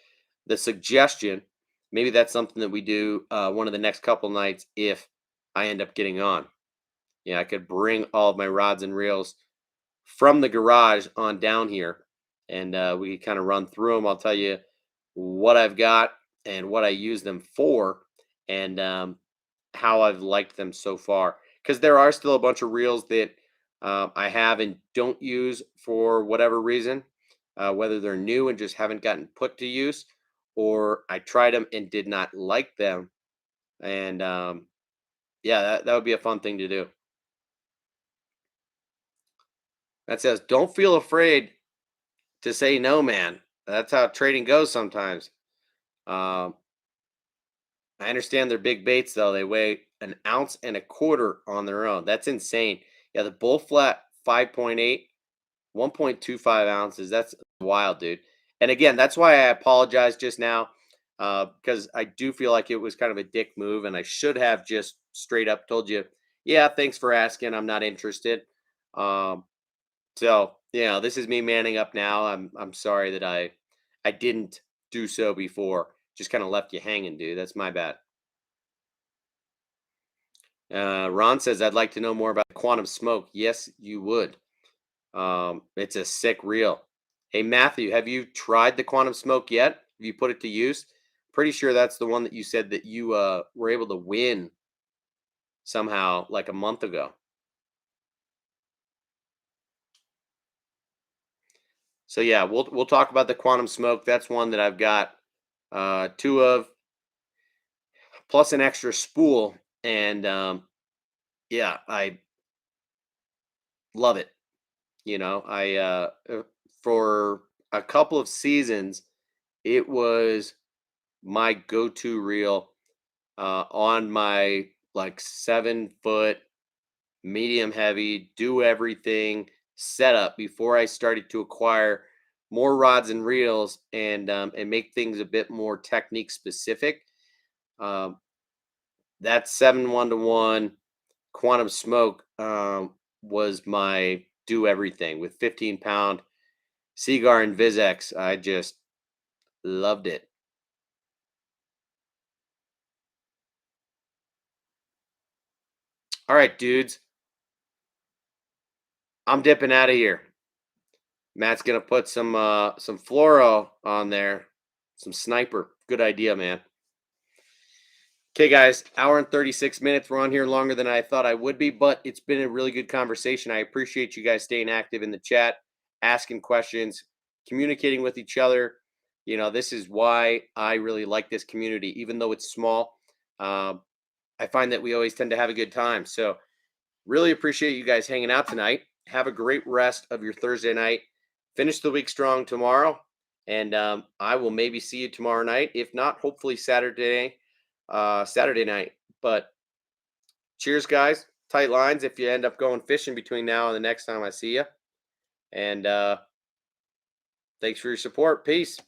suggestion. Maybe that's something that we do one of the next couple nights if I end up getting on. Yeah, I could bring all of my rods and reels from the garage on down here, and we could kind of run through them. I'll tell you what I've got and what I use them for, and how I've liked them so far. Because there are still a bunch of reels that I have and don't use for whatever reason, whether they're new and just haven't gotten put to use, or I tried them and did not like them. And yeah, that would be a fun thing to do. That says, don't feel afraid to say no, man. That's how trading goes sometimes. Um, I understand they're big baits though. They weigh an ounce and a quarter on their own. That's insane. Yeah, the bull flat 5.8, 1.25 ounces. That's wild, dude. And again, that's why I apologize just now, because I do feel like it was kind of a dick move, and I should have just straight up told you, yeah, thanks for asking. I'm not interested. Um, so this is me manning up now. I'm sorry that I didn't do so before. Just kind of left you hanging, dude. That's my bad. Ron says, I'd like to know more about quantum smoke. Yes, you would. It's a sick reel. Hey, Matthew, have you tried the quantum smoke yet? Have you put it to use? Pretty sure that's the one that you said that you were able to win somehow like a month ago. So yeah, we'll talk about the quantum smoke. That's one that I've got two of, plus an extra spool, and yeah, I love it. You know, I for a couple of seasons, it was my go-to reel on my like 7 foot medium heavy, do everything setup before I started to acquire more rods and reels and make things a bit more technique specific. Um, that 7 1-to-1 quantum smoke was my do everything with 15 pound Seagar and Vizex. I just loved it. All right, dudes, I'm dipping out of here. Matt's gonna put some fluoro on there, some sniper. Good idea, man. Okay, guys, hour and 36 minutes. We're on here longer than I thought I would be, but it's been a really good conversation. I appreciate you guys staying active in the chat, asking questions, communicating with each other. You know, this is why I really like this community, even though it's small. Um, I find that we always tend to have a good time. So, really appreciate you guys hanging out tonight. Have a great rest of your Thursday night. Finish the week strong tomorrow, and I will maybe see you tomorrow night. If not, hopefully Saturday night. But cheers, guys. Tight lines if you end up going fishing between now and the next time I see you. And thanks for your support. Peace.